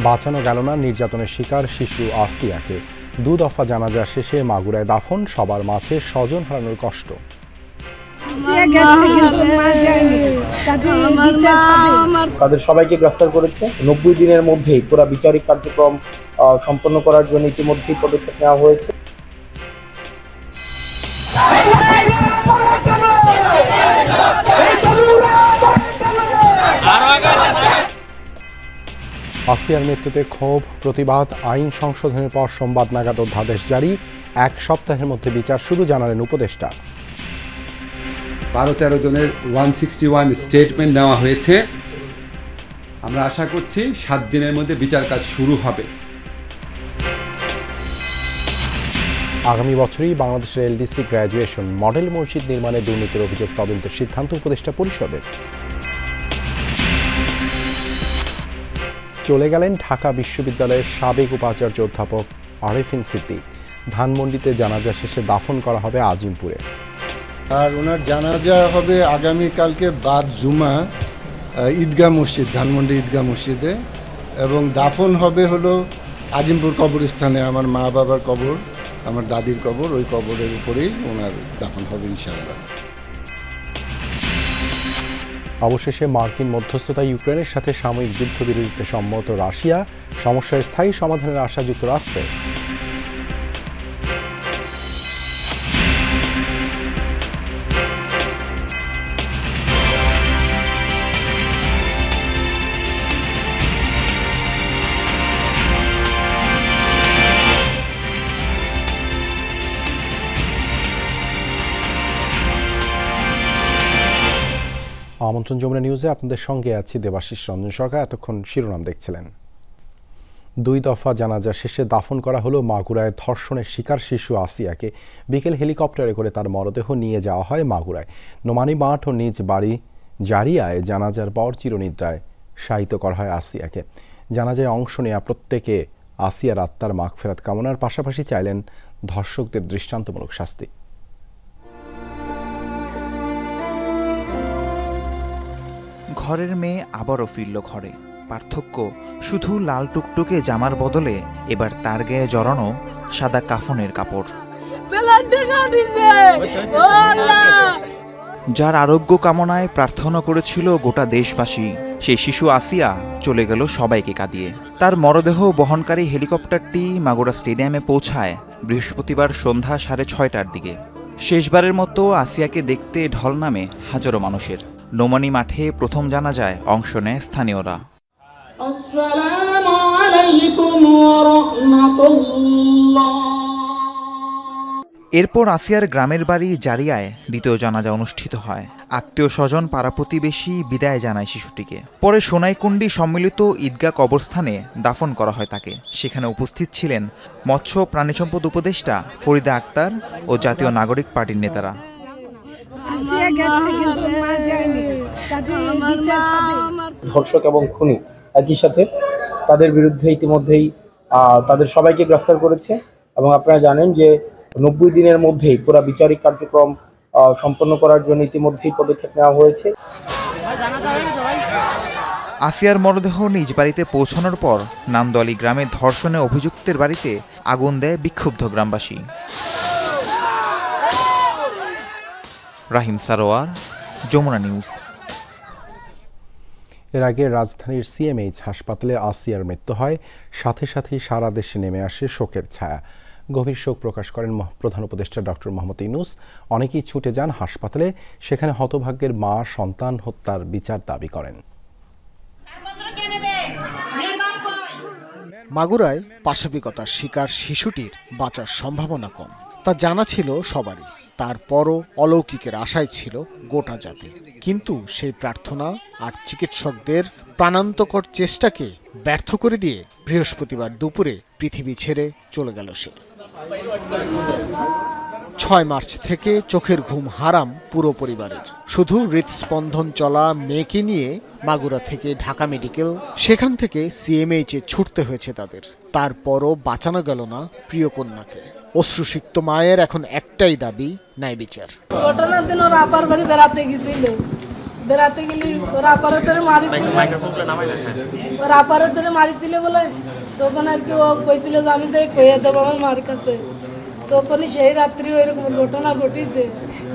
বাঁচানো গেল না নির্যাতনের শিকার শিশু আসিয়াকে। 2 দফা জানাজা শেষে মাগুরায় দাফন, সবার মাঝে স্বজন হারানোর কষ্ট। তাদের সবাইকে গ্রেফতার করেছে। 90 দিনের মধ্যেই পুরো বিচারিক কার্যক্রম সম্পন্ন করার জন্য ইতিমধ্যেই পদক্ষেপ নেওয়া হয়েছে। আসিয়ার মৃত্যুতে ক্ষোভ, প্রতিবাদ, আইন সংশোধনের পর সোমবার নাগাদ অধ্যাদেশ জারি। 1 সপ্তাহের মধ্যে বিচার শুরু জানালেন উপদেষ্টা। 12-13 জনের 161 স্টেটমেন্ট নেওয়া হয়েছে। আমরা আশা করছি 7 দিনের মধ্যে বিচার কাজ শুরু হবে। আগামী বছরই বাংলাদেশের এলডিসি গ্র্যাজুয়েশন মডেল মসজিদ নির্মাণে দুর্নীতির অভিযোগ তদন্তের সিদ্ধান্ত উপদেষ্টা পরিষদের। চলে গেলেন ঢাকা বিশ্ববিদ্যালয়ের সাবেক উপাচার্য অধ্যাপক আরেফিন সিদ্দিক। ধানমন্ডিতে জানাজা শেষে দাফন করা হবে আজিমপুরে। আর ওনার জানাজা হবে আগামীকালকে বাদ জুমা ঈদগাহ মসজিদ, ধানমন্ডি ঈদগাহ মসজিদে, এবং দাফন হবে হলো আজিমপুর কবরস্থানে। আমার মা বাবার কবর, আমার দাদির কবর, ওই কবরের উপরেই ওনার দাফন হবে ইনশাআল্লাহ। অবশেষে মার্কিন মধ্যস্থতায় ইউক্রেনের সাথে সাময়িক যুদ্ধবিরতিতে সম্মত রাশিয়া, সমস্যায় স্থায়ী সমাধানের আশা যুক্তরাষ্ট্রের। আমন্ত্রণ যমুনা নিউজে আপনাদের সঙ্গে আছি দেবাশিস রঞ্জন সরকার। এতক্ষণ শিরোনাম দেখছিলেন। 2 দফা জানাজা শেষে দাফন করা হলো মাগুরায় ধর্ষণের শিকার শিশু আসিয়াকে। বিকেল হেলিকপ্টারে করে তার মরদেহ নিয়ে যাওয়া হয় মাগুরায়। নোমানী মাঠ ও নিজ বাড়ি জারিয়ায় জানাজার পর চিরনিদ্রায় শায়িত করা হয় আসিয়াকে। জানাজায় অংশ নেওয়া প্রত্যেকে আসিয়ার আত্মার মাগফিরাত কামনার পাশাপাশি চাইলেন ধর্ষকদের দৃষ্টান্তমূলক শাস্তি। ঘরের মেয়ে আবারও ফিরল ঘরে। পার্থক্য শুধু লাল টুকটুকে জামার বদলে এবার তার গায়ে জড়ানো সাদা কাফনের কাপড়। যার আরোগ্য কামনায় প্রার্থনা করেছিল গোটা দেশবাসী, সেই শিশু আসিয়া চলে গেল সবাইকে কাঁদিয়ে। তার মরদেহ বহনকারী হেলিকপ্টারটি মাগুরা স্টেডিয়ামে পৌঁছায় বৃহস্পতিবার সন্ধ্যা 6:30টার দিকে। শেষবারের মতো আসিয়াকে দেখতে ঢল নামে হাজারো মানুষের। নোমানী মাঠে প্রথম জানাজায় অংশ নেয় স্থানীয়রা। এরপর আসিয়ার গ্রামের বাড়ি জারিয়ায় দ্বিতীয় জানাজা অনুষ্ঠিত হয়। আত্মীয় স্বজন, পাড়া প্রতিবেশী বিদায় জানায় শিশুটিকে। পরে সোনাইকুণ্ডি সম্মিলিত ঈদগাহ কবরস্থানে দাফন করা হয় তাকে। সেখানে উপস্থিত ছিলেন মৎস্য প্রাণিসম্পদ উপদেষ্টা ফরিদা আক্তার ও জাতীয় নাগরিক পার্টির নেতারা। ধর্ষক এবং খুনি একই সাথে, তাদের বিরুদ্ধে ইতিমধ্যেই তাদের সবাইকে গ্রেফতার করেছে এবং আপনারা জানেন যে 90 দিনের মধ্যেই পুরো বিচারিক কার্যক্রম সম্পন্ন করার জন্য ইতিমধ্যেই পদক্ষেপ নেওয়া হয়েছে। আসিয়ার মরদেহ নিজ বাড়িতে পৌঁছানোর পর নান্দোয়ালি গ্রামে ধর্ষণে অভিযুক্তের বাড়িতে আগুন দেয় বিক্ষুব্ধ গ্রামবাসী। রাহিম সারোয়ার, যমুনা নিউজ। এর আগে রাজধানীর সিএমএইচ হাসপাতালে আসিয়ার মৃত্যু হয়। সাথে সাথেই সারা দেশে নেমে আসে শোকের ছায়া। গভীর শোক প্রকাশ করেন প্রধান উপদেষ্টা ডক্টর মোহাম্মদ ইউনূস। অনেকেই ছুটে যান হাসপাতালে। সেখানে হতভাগ্যের মা সন্তান হত্যার বিচার দাবি করেন। মাগুরায় পাশবিকতার শিকার শিশুটির বাঁচার সম্ভাবনা কম, তা জানা ছিল সবারই। তারপরও অলৌকিকের আশায় ছিল গোটা জাতি। কিন্তু সেই প্রার্থনা আর চিকিৎসকদের প্রাণান্তকর চেষ্টাকে ব্যর্থ করে দিয়ে বৃহস্পতিবার দুপুরে পৃথিবী ছেড়ে চলে গেল সে। 6 মার্চ থেকে চোখের ঘুম হারাম পুরো পরিবারের। শুধু হৃদস্পন্দন চলা মেয়েকে নিয়ে মাগুরা থেকে ঢাকা মেডিকেল, সেখান থেকে সিএমএইচে ছুটতে হয়েছে তাদের। তারপরও বাঁচানো গেল না প্রিয় কন্যাকে। অশ্রুসিক্ত মায়ের এখন একটাই দাবি, ন্যায় বিচার। ঘটনার দিন ওরা আপার বাড়ি বেড়াতে গেছিল, বেড়াতে গেলি ওরা আপারে ধরে মারিছিল, ওরা আপারে ধরে মারিছিল বলে তখন আর কি ও কইছিল যে আমি যাই কইয়ে দেবো আমার মার কাছে। তখনই সেই রাত্রি ওইরকম ঘটনা ঘটিছে।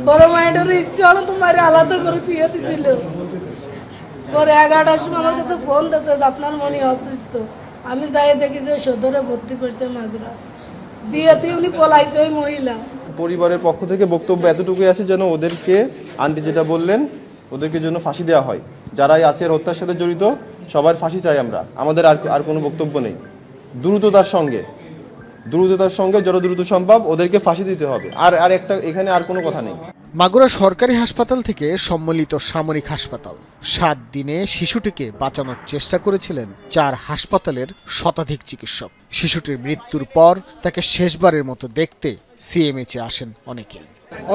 বড় মায়ের ইচ্ছে হলো তোমার আলাদা করে থুয়ে দিছিল। পরে 11টার সময় আমার কাছে ফোন দিয়েছে যে আপনার মনে অসুস্থ। আমি যাই দেখি যে সদরে ভর্তি করছে মাগুরা দিয়ে, তুই উনি পলাইছে ওই মহিলা। পরিবারের পক্ষ থেকে বক্তব্য এতটুকুই আছে যেন ওদেরকে, আন্টি যেটা বললেন, ওদেরকে জন্য ফাঁসি দেওয়া হয়। যারাই আছে হত্যার সাথে জড়িত সবার ফাঁসি চাই আমরা। আমাদের আর কোনো বক্তব্য নেই। দ্রুততার সঙ্গে যত দ্রুত সম্ভব ওদেরকে ফাঁসি দিতে হবে। আর একটা এখানে আর কোনো কথা নেই। মাগুরা সরকারি হাসপাতাল থেকে সম্মিলিত সামরিক হাসপাতাল 7 দিনে শিশুটিকে বাঁচানোর চেষ্টা করেছিলেন 4 হাসপাতালের শতাধিক চিকিৎসক। শিশুটির মৃত্যুর পর তাকে শেষবারের মতো দেখতে সিএমএইচে আসেন অনেকে।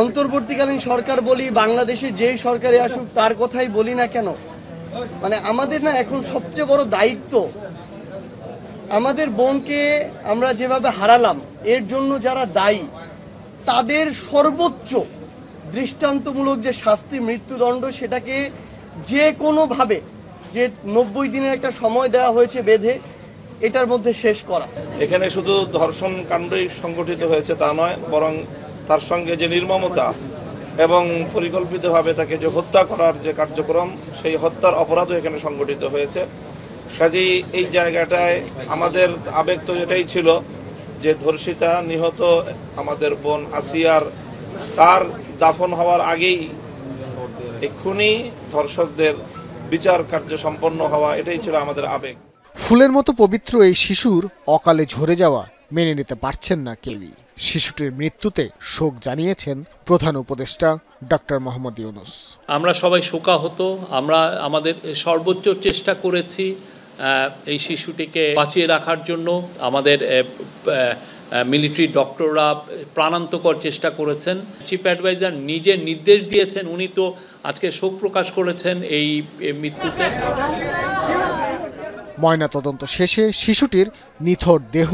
অন্তর্বর্তীকালীন সরকার বলি, বাংলাদেশের যেই সরকারে আসুক তার কথাই বলি না কেন, মানে আমাদের না এখন সবচেয়ে বড় দায়িত্ব, আমাদের বোনকে আমরা যেভাবে হারালাম এর জন্য যারা দায়ী তাদের সর্বোচ্চ দৃষ্টান্তমূলক যে শাস্তি, মৃত্যুদণ্ড, সেটাকে যে কোনোভাবে, যে 90 দিনের একটা সময় দেওয়া হয়েছে বেঁধে, এটার মধ্যে শেষ করা। এখানে শুধু ধর্ষণ কাণ্ডই সংগঠিত হয়েছে তা নয়, বরং তার সঙ্গে যে নির্মমতা এবং পরিকল্পিতভাবে তাকে যে হত্যা করার যে কার্যক্রম, সেই হত্যার অপরাধও এখানে সংগঠিত হয়েছে। কাজেই এই জায়গাটায় আমাদের আবেগ তো এটাই ছিল যে ধর্ষিতা, নিহত আমাদের বোন আসিয়ার, তার দাফন হওয়ার আগেই এই খুনি ধর্ষকদের বিচার কার্য সম্পন্ন হওয়া, এটাই ছিল আমাদের আবেগ। ফুলের মতো পবিত্র এই শিশুর অকালে ঝরে যাওয়া মেনে নিতে পারছেন না কেউই। শিশুটির মৃত্যুতে শোক জানিয়েছেন প্রধান উপদেষ্টা ডক্টর মোহাম্মদ ইউনূস। আমরা সবাই শোকাহত। আমরা আমাদের সর্বোচ্চ চেষ্টা করেছি এই শিশুটিকে বাঁচিয়ে রাখার জন্য। আমাদের মিলিটারি ডক্টররা প্রাণান্তকর চেষ্টা করেছেন। চিফ অ্যাডভাইজার নিজে নির্দেশ দিয়েছেন, উনি তো আজকে শোক প্রকাশ করেছেন এই মৃত্যুতে। ময়নাতদন্ত শেষে শিশুটির নিথর দেহ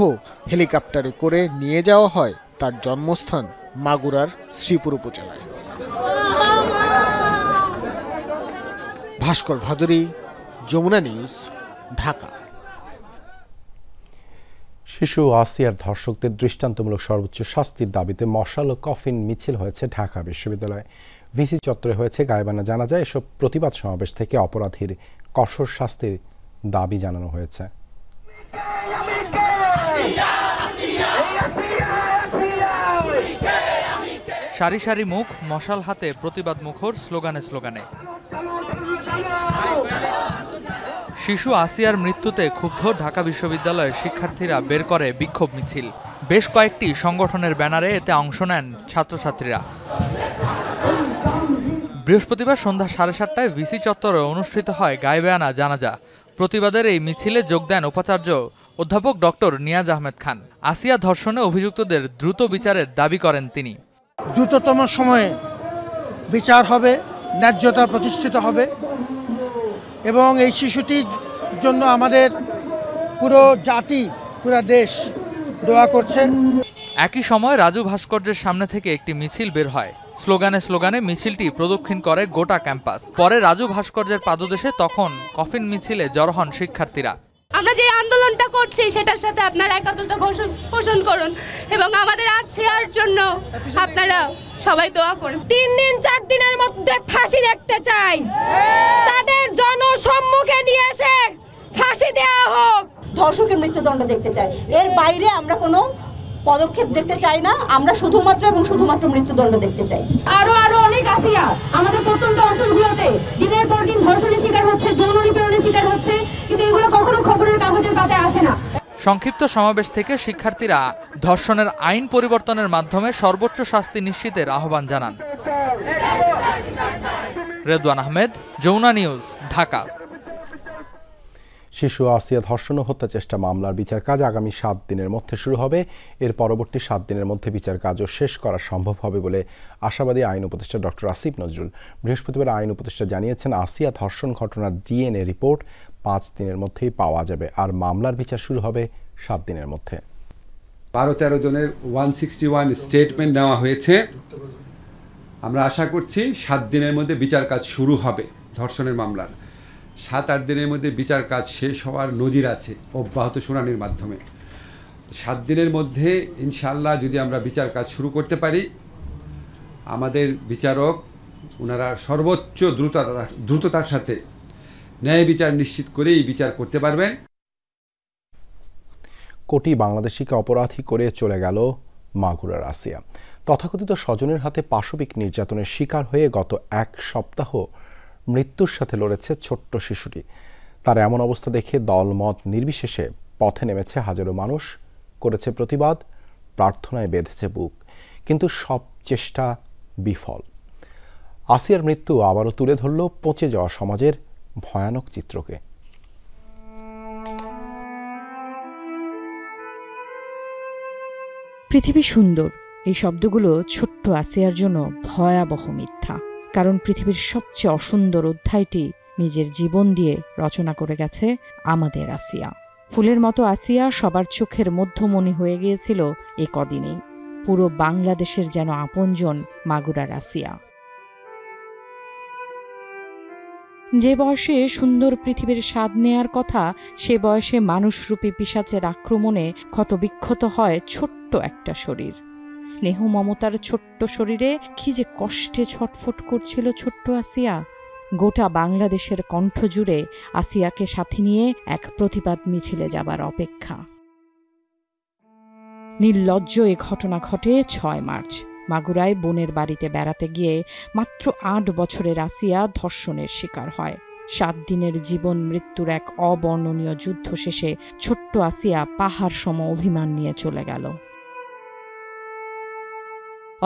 হেলিকপ্টারে করে নিয়ে যাওয়া হয় তার জন্মস্থান মাগুরার শ্রীপুর উপজেলায়। ভাস্কর ভাদুরী, যমুনা নিউজ, ঢাকা। শিশু আসিয়ার ধর্ষকদের দৃষ্টান্তমূলক সর্বোচ্চ শাস্তির দাবিতে মশাল ও কফিন মিছিল হয়েছে ঢাকা বিশ্ববিদ্যালয়ে। ভিসি চত্বরে হয়েছে গায়েবানা জানাজা। এসব প্রতিবাদ সমাবেশ থেকে অপরাধীর কঠোর শাস্তির দাবি জানানো হয়েছে। সারি সারি মুখ, মশাল হাতে প্রতিবাদ মুখর স্লোগানে স্লোগানে। শিশু আসিয়ার মৃত্যুতে ক্ষুব্ধ ঢাকা বিশ্ববিদ্যালয়ের শিক্ষার্থীরা বের করে বিক্ষোভ মিছিল। বেশ কয়েকটি সংগঠনের ব্যানারে এতে অংশ নেন ছাত্রছাত্রীরা। বৃহস্পতিবার সন্ধ্যা 7:30টায় ভিসি চত্বরে অনুষ্ঠিত হয় গায়েবানা জানাজা। প্রতিবাদের এই মিছিলে যোগ দেন উপাচার্য অধ্যাপক ডক্টর নিয়াজ আহমেদ খান। আসিয়া ধর্ষণে অভিযুক্তদের দ্রুত বিচারের দাবি করেন তিনি। দ্রুততম সময়ে বিচার হবে, ন্যায্যতা প্রতিষ্ঠিত হবে এবং এই শিশুটির জন্য আমাদের পুরো জাতি, পুরো দেশ দোয়া করছে। একই সময় রাজু ভাস্কর্যের সামনে থেকে একটি মিছিল বের হয়। স্লোগানে স্লোগানে মিছিলটি প্রদক্ষিণ করে গোটা ক্যাম্পাস। পরে রাজু ভাস্কর্যের পাদদেশে তখন কফিন মিছিলে জড়ো হন শিক্ষার্থীরা। আমরা যে আন্দোলনটা করছি সেটার সাথে আপনারা একাত্মতা পোষণ করুন এবং আমাদের আসিয়ার জন্য আপনারা সবাই দোয়া করুন। 3 দিন 4 দিনের মধ্যে ফাঁসি দেখতে চাই, তাদের জনসম্মুখে নিয়ে এসে ফাঁসি দেওয়া হোক। ধর্ষকের মৃত্যুদণ্ড দেখতে চাই, এর বাইরে আমরা কোনো পদক্ষেপ দেখতে চাই না। আমরা শুধুমাত্র মৃত্যুদণ্ড দেখতে চাই। আরো অনেক আসিয়া আমাদের প্রত্যন্ত অঞ্চলগুলোতে দিনের পর দিন ধর্ষণের শিকার হচ্ছে, যৌন নিপীড়নের শিকার হচ্ছে, কিন্তু এগুলো কখনো খবরের কাগজের পাতায় আসে না। সংক্ষিপ্ত সমাবেশ থেকে শিক্ষার্থীরা ধর্ষণের আইন পরিবর্তনের মাধ্যমে সর্বোচ্চ শাস্তি নিশ্চিতের আহ্বান জানান। রেদওয়ান আহমেদ, যমুনা নিউজ, ঢাকা। শিশু আসিয়া ধর্ষণ ও হত্যা চেষ্টা মামলার বিচার কাজ আগামী 7 দিনের মধ্যে শুরু হবে। এর পরবর্তী 7 দিনের মধ্যে বিচার কাজও শেষ করা সম্ভব হবে বলে আশাবাদী আইন উপদেষ্টা ডক্টর আসিফ নজরুল। বৃহস্পতিবার আইন উপদেষ্টা জানিয়েছেন, আসিয়া ধর্ষণ ঘটনার ডিএনএ রিপোর্ট 5 দিনের মধ্যেই পাওয়া যাবে, আর মামলার বিচার শুরু হবে 7 দিনের মধ্যে। 12-13 জনের 161 স্টেটমেন্ট নেওয়া হয়েছে। আমরা আশা করছি 7 দিনের মধ্যে বিচার কাজ শুরু হবে। ধর্ষণের মামলার 7-8 দিনের মধ্যে বিচার কাজ শেষ হওয়ার নজির আছে অব্যাহত শুনানির মাধ্যমে। 7 দিনের মধ্যে ইনশাআল্লাহ যদি আমরা বিচার কাজ শুরু করতে পারি, আমাদের বিচারক ওনারা সর্বোচ্চ দ্রুততার সাথে ন্যায় বিচার নিশ্চিত করেই বিচার করতে পারবেন। কোটি বাংলাদেশিকে অপরাধী করে চলে গেল মাগুরার আসিয়া। তথাকথিত স্বজনের হাতে পাশবিক নির্যাতনের শিকার হয়ে গত 1 সপ্তাহ মৃত্যুর সাথে লড়েছে ছোট্ট শিশুটি। তার এমন অবস্থা দেখে দলমত নির্বিশেষে পথে নেমেছে হাজারো মানুষ, করেছে প্রতিবাদ, প্রার্থনায় বেঁধেছে বুক। কিন্তু সব চেষ্টা বিফল। আসিয়ার মৃত্যু আবারও তুলে ধরল পচে যাওয়া সমাজের ভয়ানক চিত্রকে। পৃথিবী সুন্দর, এই শব্দগুলো ছোট্ট আসিয়ার জন্য ভয়াবহ মিথ্যা। কারণ পৃথিবীর সবচেয়ে অসুন্দর অধ্যায়টি নিজের জীবন দিয়ে রচনা করে গেছে আমাদের আসিয়া। ফুলের মতো আসিয়া সবার চোখের মধ্যমণি হয়ে গিয়েছিল এ কদিনেই। পুরো বাংলাদেশের যেন আপনজন মাগুরার আসিয়া। যে বয়সে সুন্দর পৃথিবীর স্বাদ নেয়ার কথা, সে বয়সে মানুষরূপী পিশাচের আক্রমণে ক্ষতবিক্ষত হয় ছোট্ট একটা শরীর। স্নেহ মমতার ছোট্ট শরীরে কি যে কষ্টে ছটফট করছিল ছোট্ট আসিয়া। গোটা বাংলাদেশের কণ্ঠ জুড়ে আসিয়াকে সাথে নিয়ে এক প্রতিবাদ মিছিলে যাবার অপেক্ষা। নির্লজ্জ এ ঘটনা ঘটে 6 মার্চ। মাগুরায় বোনের বাড়িতে বেড়াতে গিয়ে মাত্র 8 বছরের আসিয়া ধর্ষণের শিকার হয়। 7 দিনের জীবন মৃত্যুর এক অবর্ণনীয় যুদ্ধ শেষে ছোট্ট আসিয়া পাহাড় সম অভিমান নিয়ে চলে গেল।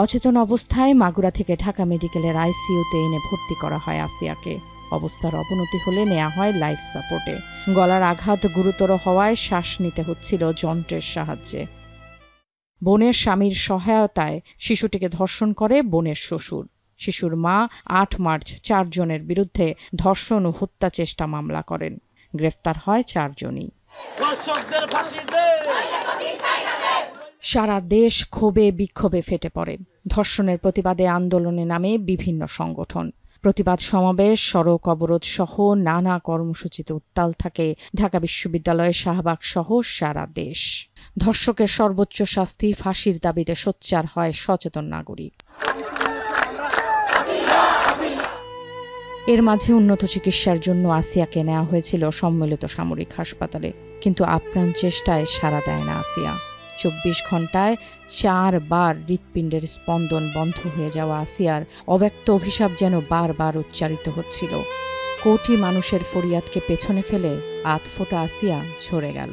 অচেতন অবস্থায় মাগুরা থেকে ঢাকা মেডিকেলের আইসিইউতে এনে ভর্তি করা হয় আসিয়াকে। অবস্থার অবনতি হলে নেওয়া হয় লাইফ সাপোর্টে। গলার আঘাত গুরুতর হওয়ায় শ্বাস নিতে হচ্ছিল যন্ত্রের সাহায্যে। বোনের স্বামীর সহায়তায় শিশুটিকে ধর্ষণ করে বোনের শ্বশুর। শিশুর মা 8 মার্চ 4 জনের বিরুদ্ধে ধর্ষণ ও হত্যা চেষ্টা মামলা করেন। গ্রেফতার হয় 4 জনই। সারা দেশ ক্ষোভে বিক্ষোভে ফেটে পড়ে। ধর্ষণের প্রতিবাদে আন্দোলনে নামে বিভিন্ন সংগঠন। প্রতিবাদ সমাবেশ, সড়ক অবরোধ সহ নানা কর্মসূচিতে উত্তাল থাকে ঢাকা বিশ্ববিদ্যালয়ের শাহবাগ সহ সারা দেশ। ধর্ষকের সর্বোচ্চ শাস্তি ফাঁসির দাবিতে সোচ্চার হয় সচেতন নাগরিক। এর মাঝে উন্নত চিকিৎসার জন্য আসিয়াকে নেওয়া হয়েছিল সম্মিলিত সামরিক হাসপাতালে, কিন্তু আপ্রাণ চেষ্টায় সাড়া দেয় না আসিয়া। 24 ঘন্টায় 4 বার হৃৎপিণ্ডের স্পন্দন বন্ধ হয়ে যাওয়া আসিয়ার অব্যক্ত অভিশাপ যেন বারবার উচ্চারিত হচ্ছিল। কোটি মানুষের ফরিয়াদকে পেছনে ফেলে আধফোঁটা আসিয়া ঝরে গেল।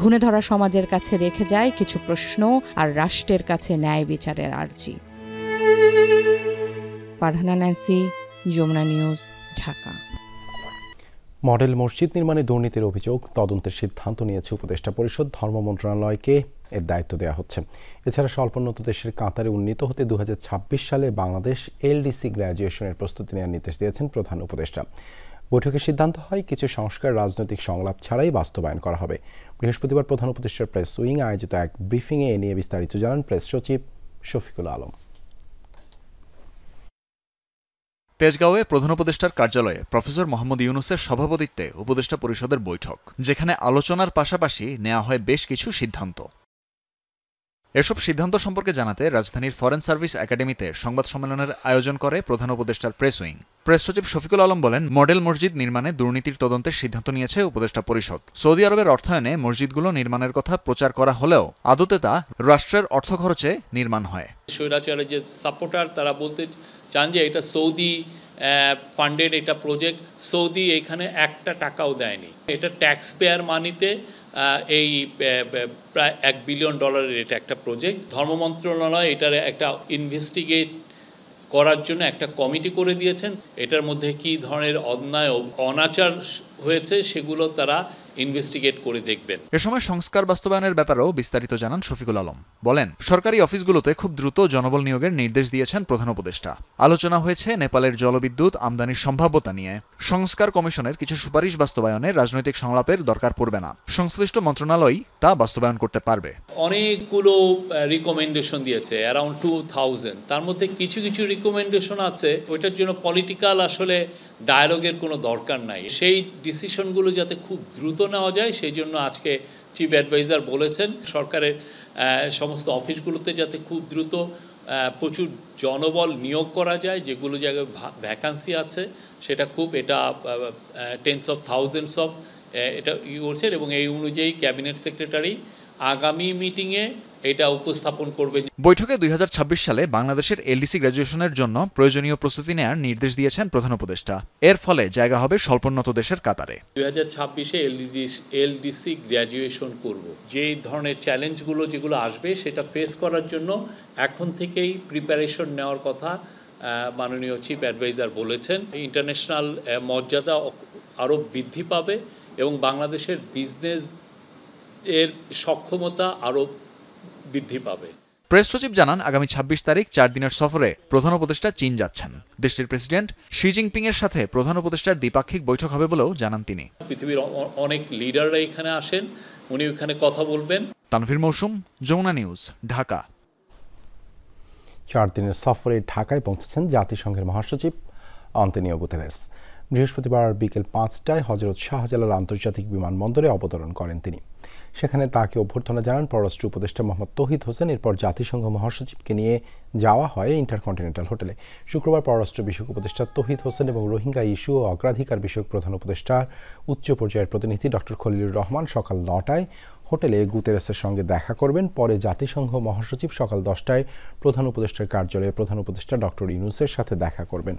ঘুণে ধরা সমাজের কাছে রেখে যায় কিছু প্রশ্ন আর রাষ্ট্রের কাছে ন্যায় বিচারের আর্জি। ফারহানা ন্যান্সি, যমুনা নিউজ, ঢাকা। মডেল মসজিদ নির্মাণে দুর্নীতির অভিযোগ তদন্তের সিদ্ধান্ত নিয়েছে উপদেষ্টা পরিষদ। ধর্ম মন্ত্রণালয়কে এর দায়িত্ব দেওয়া হচ্ছে। এছাড়া স্বল্পোন্নত দেশের কাতারে উন্নীত হতে 2026 সালে বাংলাদেশ এলডিসি গ্র্যাজুয়েশনের প্রস্তুতি নেওয়ার নির্দেশ দিয়েছেন প্রধান উপদেষ্টা। বৈঠকে সিদ্ধান্ত হয় কিছু সংস্কার রাজনৈতিক সংলাপ ছাড়াই বাস্তবায়ন করা হবে। বৃহস্পতিবার প্রধান উপদেষ্টার প্রেস উইং আয়োজিত এক ব্রিফিংয়ে এ নিয়ে বিস্তারিত জানান প্রেস সচিব শফিকুল আলম। তেজগাঁওয়ে প্রধান উপদেষ্টার কার্যালয়ে প্রফেসর মোহাম্মদ ইউনুসের সভাপতিত্বে উপদেষ্টা পরিষদের বৈঠক, যেখানে আলোচনার পাশাপাশি নেওয়া হয় বেশ কিছু সিদ্ধান্ত। এসব সিদ্ধান্ত সম্পর্কে জানাতে রাজধানীর ফরেন সার্ভিস একাডেমিতে সংবাদ সম্মেলনের আয়োজন করে প্রধান উপদেষ্টার প্রেস উইং। প্রেস সচিব শফিকুল আলম বলেন, মডেল মসজিদ নির্মাণে দুর্নীতির তদন্তের সিদ্ধান্ত নিয়েছে উপদেষ্টা পরিষদ। সৌদি আরবের অর্থায়নে মসজিদগুলো নির্মাণের কথা প্রচার করা হলেও আদতে তা রাষ্ট্রের অর্থ খরচে নির্মাণ হয়। স্বৈরাচারের যে সাপোর্টার তারা বলতে চান যে এটা সৌদি ফান্ডেড এটা প্রজেক্ট, সৌদি এখানে একটা টাকাও দেয়নি। এটা ট্যাক্স পেয়ার মানিতে এই প্রায় $1 বিলিয়ন এটা একটা প্রজেক্ট। ধর্ম মন্ত্রণালয় এটার একটা ইনভেস্টিগেট করার জন্য একটা কমিটি করে দিয়েছেন। এটার মধ্যে কি ধরনের অন্যায় অনাচার হয়েছে সেগুলো তারা ইনভেস্টিগেট করে দেখবেন। এ সময় সংস্কার বাস্তবায়নের ব্যাপারেও বিস্তারিত জানান শফিকুল আলম। বলেন, সরকারি অফিসগুলোতে খুব দ্রুত জনবল নিয়োগের নির্দেশ দিয়েছেন প্রধান উপদেষ্টা। আলোচনা হয়েছে নেপালের জলবিদ্যুৎ আমদানির সম্ভাব্যতা নিয়ে। সংস্কার কমিশনের কিছু সুপারিশ বাস্তবায়নে রাজনৈতিক সংলাপের দরকার পড়বে না। সংশ্লিষ্ট মন্ত্রণালয় তা বাস্তবায়ন করতে পারবে। অনেকগুলো রিকমেন্ডেশন দিয়েছে, অ্যারাউন্ড 2000। তার মধ্যে কিছু কিছু রিকমেন্ডেশন আছে ওইটার জন্য পলিটিক্যাল আসলে ডায়ালগের কোনো দরকার নাই। সেই ডিসিশনগুলো যাতে খুব দ্রুত নেওয়া যায় সেই জন্য আজকে চিফ অ্যাডভাইজার বলেছেন সরকারের সমস্ত অফিসগুলোতে যাতে খুব দ্রুত প্রচুর জনবল নিয়োগ করা যায়, যেগুলো জায়গায় ভ্যাকান্সি আছে সেটা এটা টেন্স অফ থাউজেন্ডস অফ এটা করছেন এবং এই অনুযায়ী ক্যাবিনেট সেক্রেটারি আগামী মিটিংয়ে এটা উপস্থাপন করবে। বৈঠকে 2026 সালে বাংলাদেশের এলডিসি গ্র্যাজুয়েশনের জন্য প্রয়োজনীয় প্রস্তুতি নেওয়ার নির্দেশ দিয়েছেন প্রধান উপদেষ্টা। এর ফলে জায়গা হবে স্বল্পোন্নত দেশের কাতারে। 2026-এ এলডিসি গ্র্যাজুয়েশন করব। যেই ধরনের চ্যালেঞ্জগুলো যেগুলো আসবে সেটা ফেস করার জন্য এখন থেকেই প্রিপারেশন নেওয়ার কথা মাননীয় চিফ অ্যাডভাইজার বলেছেন। ইন্টারন্যাশনাল মর্যাদা আরও বৃদ্ধি পাবে এবং বাংলাদেশের বিজনেস এর সক্ষমতা আরও বৃদ্ধি পাবে। প্রেস সচিব জানান, আগামী 26 তারিখ 4 দিনের সফরে প্রধান উপদেষ্টা চীন যাচ্ছেন। দেশটির প্রেসিডেন্ট শি জিনপিং এর সাথে প্রধান উপদেষ্টার দ্বিপাক্ষিক বৈঠক হবে বলেও জানান তিনি। পৃথিবীর অনেক লিডাররা এখানে আসেন, উনি ওখানে কথা বলবেন। তানভীর মৌসুম, যমুনা নিউজ, ঢাকা। 4 দিনের সফরে ঢাকায় পৌঁছেছেন জাতিসংঘের মহাসচিব আন্তোনিও গুতেরেস। বৃহস্পতিবার বিকেল 5টায় হযরত শাহজালাল আন্তর্জাতিক বিমানবন্দরে অবতরণ করেন তিনি। সেখানে তাকে অভ্যর্থনা জানান পররাষ্ট্র উপদেষ্টা মোহাম্মদ তৌহিদ হোসেন। এরপর জাতিসংঘ মহাসচিবকে নিয়ে যাওয়া হয় ইন্টারকন্টিনেন্টাল হোটেলে। শুক্রবার পররাষ্ট্র বিষয়ক উপদেষ্টা তৌহিদ হোসেন এবং রোহিঙ্গা ইস্যু ও অগ্রাধিকার বিষয়ক প্রধান উপদেষ্টার উচ্চ পর্যায়ের প্রতিনিধি ডক্টর খলিলুর রহমান সকাল 9টায় হোটেলে গুতেরেসের সঙ্গে দেখা করবেন। পরে জাতিসংঘ মহাসচিব সকাল 10টায় প্রধান উপদেষ্টার কার্যালয়ে প্রধান উপদেষ্টা ডক্টর ইউনূসের সাথে দেখা করবেন।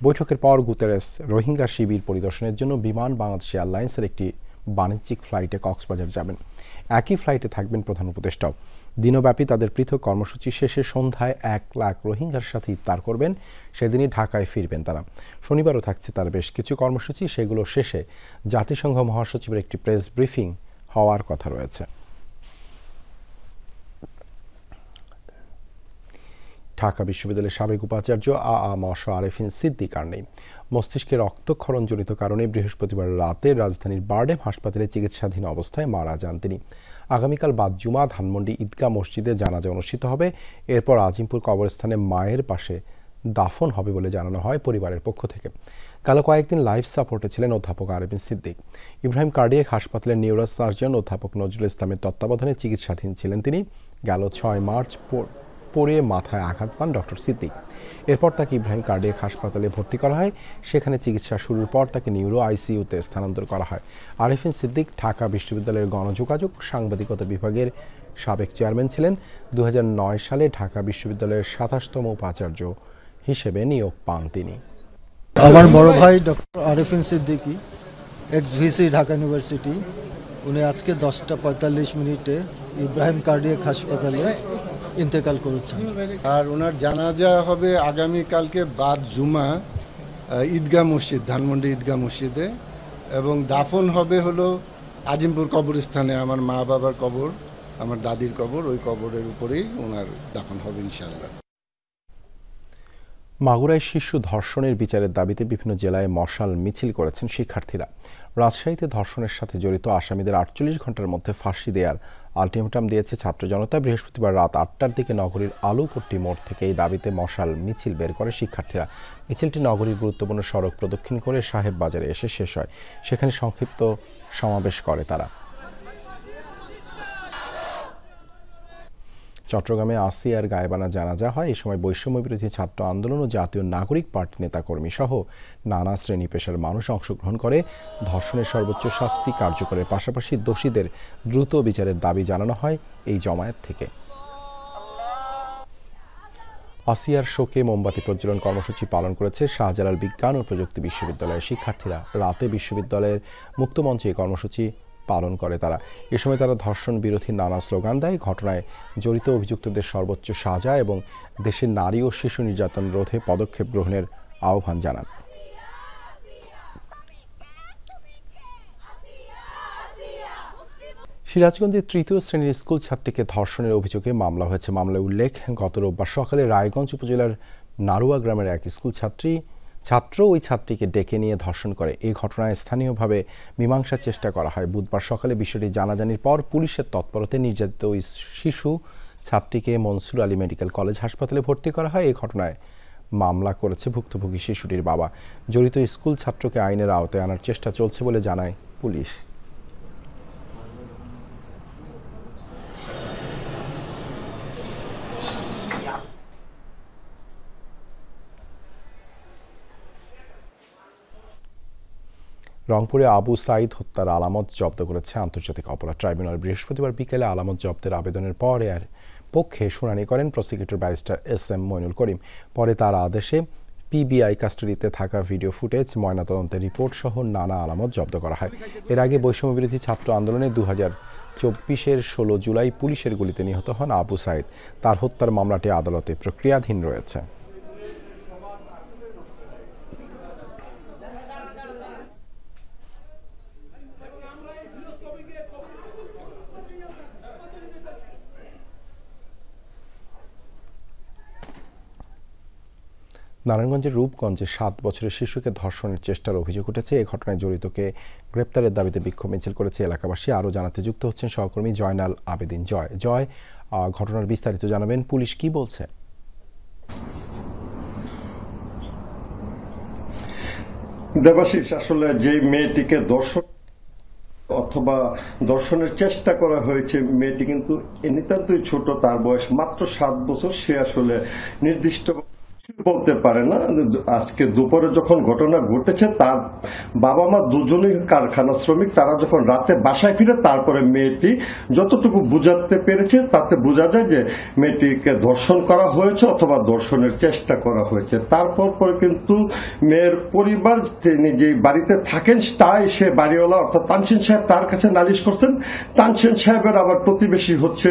বৈঠকের পর গুতেরেস রোহিঙ্গা শিবির পরিদর্শনের জন্য বিমান বাংলাদেশ এয়ারলাইন্সের একটি বাণিজ্যিক ফ্লাইটে কক্সবাজার যাবেন। একই ফ্লাইটে থাকবেন প্রধান উপদেষ্টাও। দিনব্যাপী তাদের পৃথক কর্মসূচি শেষে সন্ধ্যায় 1 লাখ রোহিঙ্গার সাথে ইফতার করবেন। সেদিনই ঢাকায় ফিরবেন তারা। শনিবারও থাকছে তার বেশ কিছু কর্মসূচি। সেগুলো শেষে জাতিসংঘ মহাসচিবের একটি প্রেস ব্রিফিং হওয়ার কথা রয়েছে। ঢাকা বিশ্ববিদ্যালয়ের সাবেক উপাচার্য আ.আ.ম. আরেফিন সিদ্দিক আর নেই। মস্তিষ্কে রক্তক্ষরণজনিত কারণে বৃহস্পতিবার রাতে রাজধানীর বারডেম হাসপাতালে চিকিৎসাধীন অবস্থায় মারা যান তিনি। আগামীকাল বাদ জুমা ধানমন্ডি ঈদগাহ মসজিদে জানাজা অনুষ্ঠিত হবে। এরপর আজিমপুর কবরস্থানে মায়ের পাশে দাফন হবে বলে জানানো হয় পরিবারের পক্ষ থেকে। গেল কয়েকদিন লাইফ সাপোর্টে ছিলেন অধ্যাপক আরেফিন সিদ্দিক। ইব্রাহিম কার্ডিয়াক হাসপাতালের নিউরো সার্জন অধ্যাপক নজরুল ইসলামের তত্ত্বাবধানে চিকিৎসাধীন ছিলেন তিনি। গেল 6 মার্চ পরে মাথায় আঘাত পান ডক্টর সিদ্দিক। এরপর তাকে ইব্রাহিম কার্ডিয়াক হাসপাতালে ভর্তি করা হয়। সেখানে চিকিৎসা শুরুর পর তাকে নিউরো আইসিইউতে স্থানান্তর করা হয়। আরেফিন সিদ্দিক ঢাকা বিশ্ববিদ্যালয়ের গণযোগাযোগ সাংবাদিকতা বিভাগের সাবেক চেয়ারম্যান ছিলেন। 2009 সালে ঢাকা বিশ্ববিদ্যালয়ের 27তম উপাচার্য হিসেবে নিয়োগ পান তিনি। আমার বড় ভাই doctor Arefin Siddiqui, x VC Dhaka university, উনি আজকে 10:45 ইব্রাহিম কার্ডিয়াক হাসপাতালে ইন্তেকাল করেছেন। আর ওনার জানাজা হবে আগামীকালকে বাদ জুমা ঈদগাহ মসজিদ, ধানমন্ডি ঈদগাহ মসজিদে, এবং দাফন হবে হলো আজিমপুর কবরস্থানে। আমার মা বাবার কবর, আমার দাদির কবর, ওই কবরের উপরেই ওনার দাফন হবে ইনশাআল্লাহ। মাগুরায় শিশু ধর্ষণের বিচারের দাবিতে বিভিন্ন জেলায় মশাল মিছিল করেছেন শিক্ষার্থীরা। রাজশাহীতে ধর্ষণের সাথে জড়িত আসামিদের 48 ঘন্টার মধ্যে ফাঁসি দেওয়ার আলটিমেটাম দিয়েছে ছাত্র জনতা। বৃহস্পতিবার রাত 8টার দিকে নগরীর আলুপট্টি মোড় থেকে এই দাবিতে মশাল মিছিল বের করে শিক্ষার্থীরা। মিছিলটি নগরীর গুরুত্বপূর্ণ সড়ক প্রদক্ষিণ করে সাহেব বাজারে এসে শেষ হয়। সেখানে সংক্ষিপ্ত সমাবেশ করে তারা। চট্টগ্রামে আসিয়ার গায়েবানা জানাজা হয়। এই সময় বৈষম্য বিরোধী ছাত্র আন্দোলন ও জাতীয় নাগরিক পার্টি নেতাকর্মী সহ নানা শ্রেণী পেশার মানুষ অংশগ্রহণ করে। ধর্ষণের সর্বোচ্চ শাস্তি কার্যকরের পাশাপাশি দোষীদের দ্রুত বিচারের দাবি জানানো হয় এই জমায়েত থেকে। আসিয়ার শোকে মোমবাতি প্রজ্বলন কর্মসূচি পালন করেছে শাহজালাল বিজ্ঞান ও প্রযুক্তি বিশ্ববিদ্যালয়ের শিক্ষার্থীরা। রাতে বিশ্ববিদ্যালয়ের মুক্তমঞ্চে এই কর্মসূচি পালন করে তারা। এ সময় তারা ধর্ষণ বিরোধী নানা স্লোগান দেয়। ঘটনায় জড়িত অভিযুক্তদের সর্বোচ্চ সাজা এবং দেশের নারী ও শিশু নির্যাতন রোধে পদক্ষেপ গ্রহণের আহ্বান জানান। সিরাজগঞ্জের 3য় শ্রেণীর স্কুল ছাত্রীকে ধর্ষণের অভিযোগে মামলা হয়েছে। মামলায় উল্লেখ, গত রোববার সকালে রায়গঞ্জ উপজেলার নারুয়া গ্রামের এক স্কুল ছাত্র ওই ছাত্রীকে ডেকে নিয়ে ধর্ষণ করে। এই ঘটনায় স্থানীয়ভাবে মীমাংসার চেষ্টা করা হয়। বুধবার সকালে বিষয়টি জানাজানির পর পুলিশের তৎপরতায় নির্যাতিত ওই শিশু ছাত্রীকে মনসুর আলী মেডিকেল কলেজ হাসপাতালে ভর্তি করা হয়। এই ঘটনায় মামলা করেছে ভুক্তভোগী শিশুটির বাবা। জড়িত স্কুল ছাত্রকে আইনের আওতায় আনার চেষ্টা চলছে বলে জানায় পুলিশ। রংপুরে আবু সাইদ হত্যার আলামত জব্দ করেছে আন্তর্জাতিক অপরাধ ট্রাইব্যুনাল। বৃহস্পতিবার বিকেলে আলামত জব্দের আবেদনের পরে এর পক্ষে শুনানি করেন প্রসিকিউটর ব্যারিস্টার SM মইনুল করিম। পরে তার আদেশে PBI কাস্টাডিতে থাকা ভিডিও ফুটেজ, ময়নাতদন্তের রিপোর্ট সহ নানা আলামত জব্দ করা হয়। এর আগে বৈষম্যবিরোধী ছাত্র আন্দোলনে 2024-এর 16 জুলাই পুলিশের গুলিতে নিহত হন আবু সাইদ। তার হত্যার মামলাটি আদালতে প্রক্রিয়াধীন রয়েছে। নারায়ণগঞ্জের রূপগঞ্জে 7 বছরের শিশুকে ধর্ষণের চেষ্টার অভিযোগ উঠেছে। এই ঘটনায় জড়িতকে গ্রেপ্তারের দাবিতে বিক্ষোভ মিছিল করেছে এলাকাবাসী। আরও জানাতে যুক্ত হচ্ছেন সহকর্মী জয়নাল আবেদিন। জয়, ঘটনার বিস্তারিত জানাবেন, পুলিশ কি বলছে? দেবাশিস, আসলে যে মেয়েটিকে ধর্ষণ অথবা ধর্ষণের চেষ্টা করা হয়েছে, মেয়েটি কিন্তু নিতান্তই ছোট, তার বয়স মাত্র 7 বছর। সে আসলে নির্দিষ্ট বলতে পারে না। আজকে দুপুরে যখন ঘটনা ঘটেছে, তার বাবা মা দুজনেই কারখানা শ্রমিক। তারা যখন রাতে বাসায় ফিরে, তারপরে মেয়েটি যতটুকু বুঝাতে পেরেছে তাতে বোঝা যায় যে মেয়েটিকে ধর্ষণ করা হয়েছে অথবা ধর্ষণের চেষ্টা করা হয়েছে। তারপর কিন্তু মেয়ের পরিবার, তিনি যে বাড়িতে থাকেন, তাই সে বাড়িওয়ালা অর্থাৎ তানসিন সাহেব তার কাছে নালিশ করছেন। তানসিন সাহেবের আবার প্রতিবেশী হচ্ছে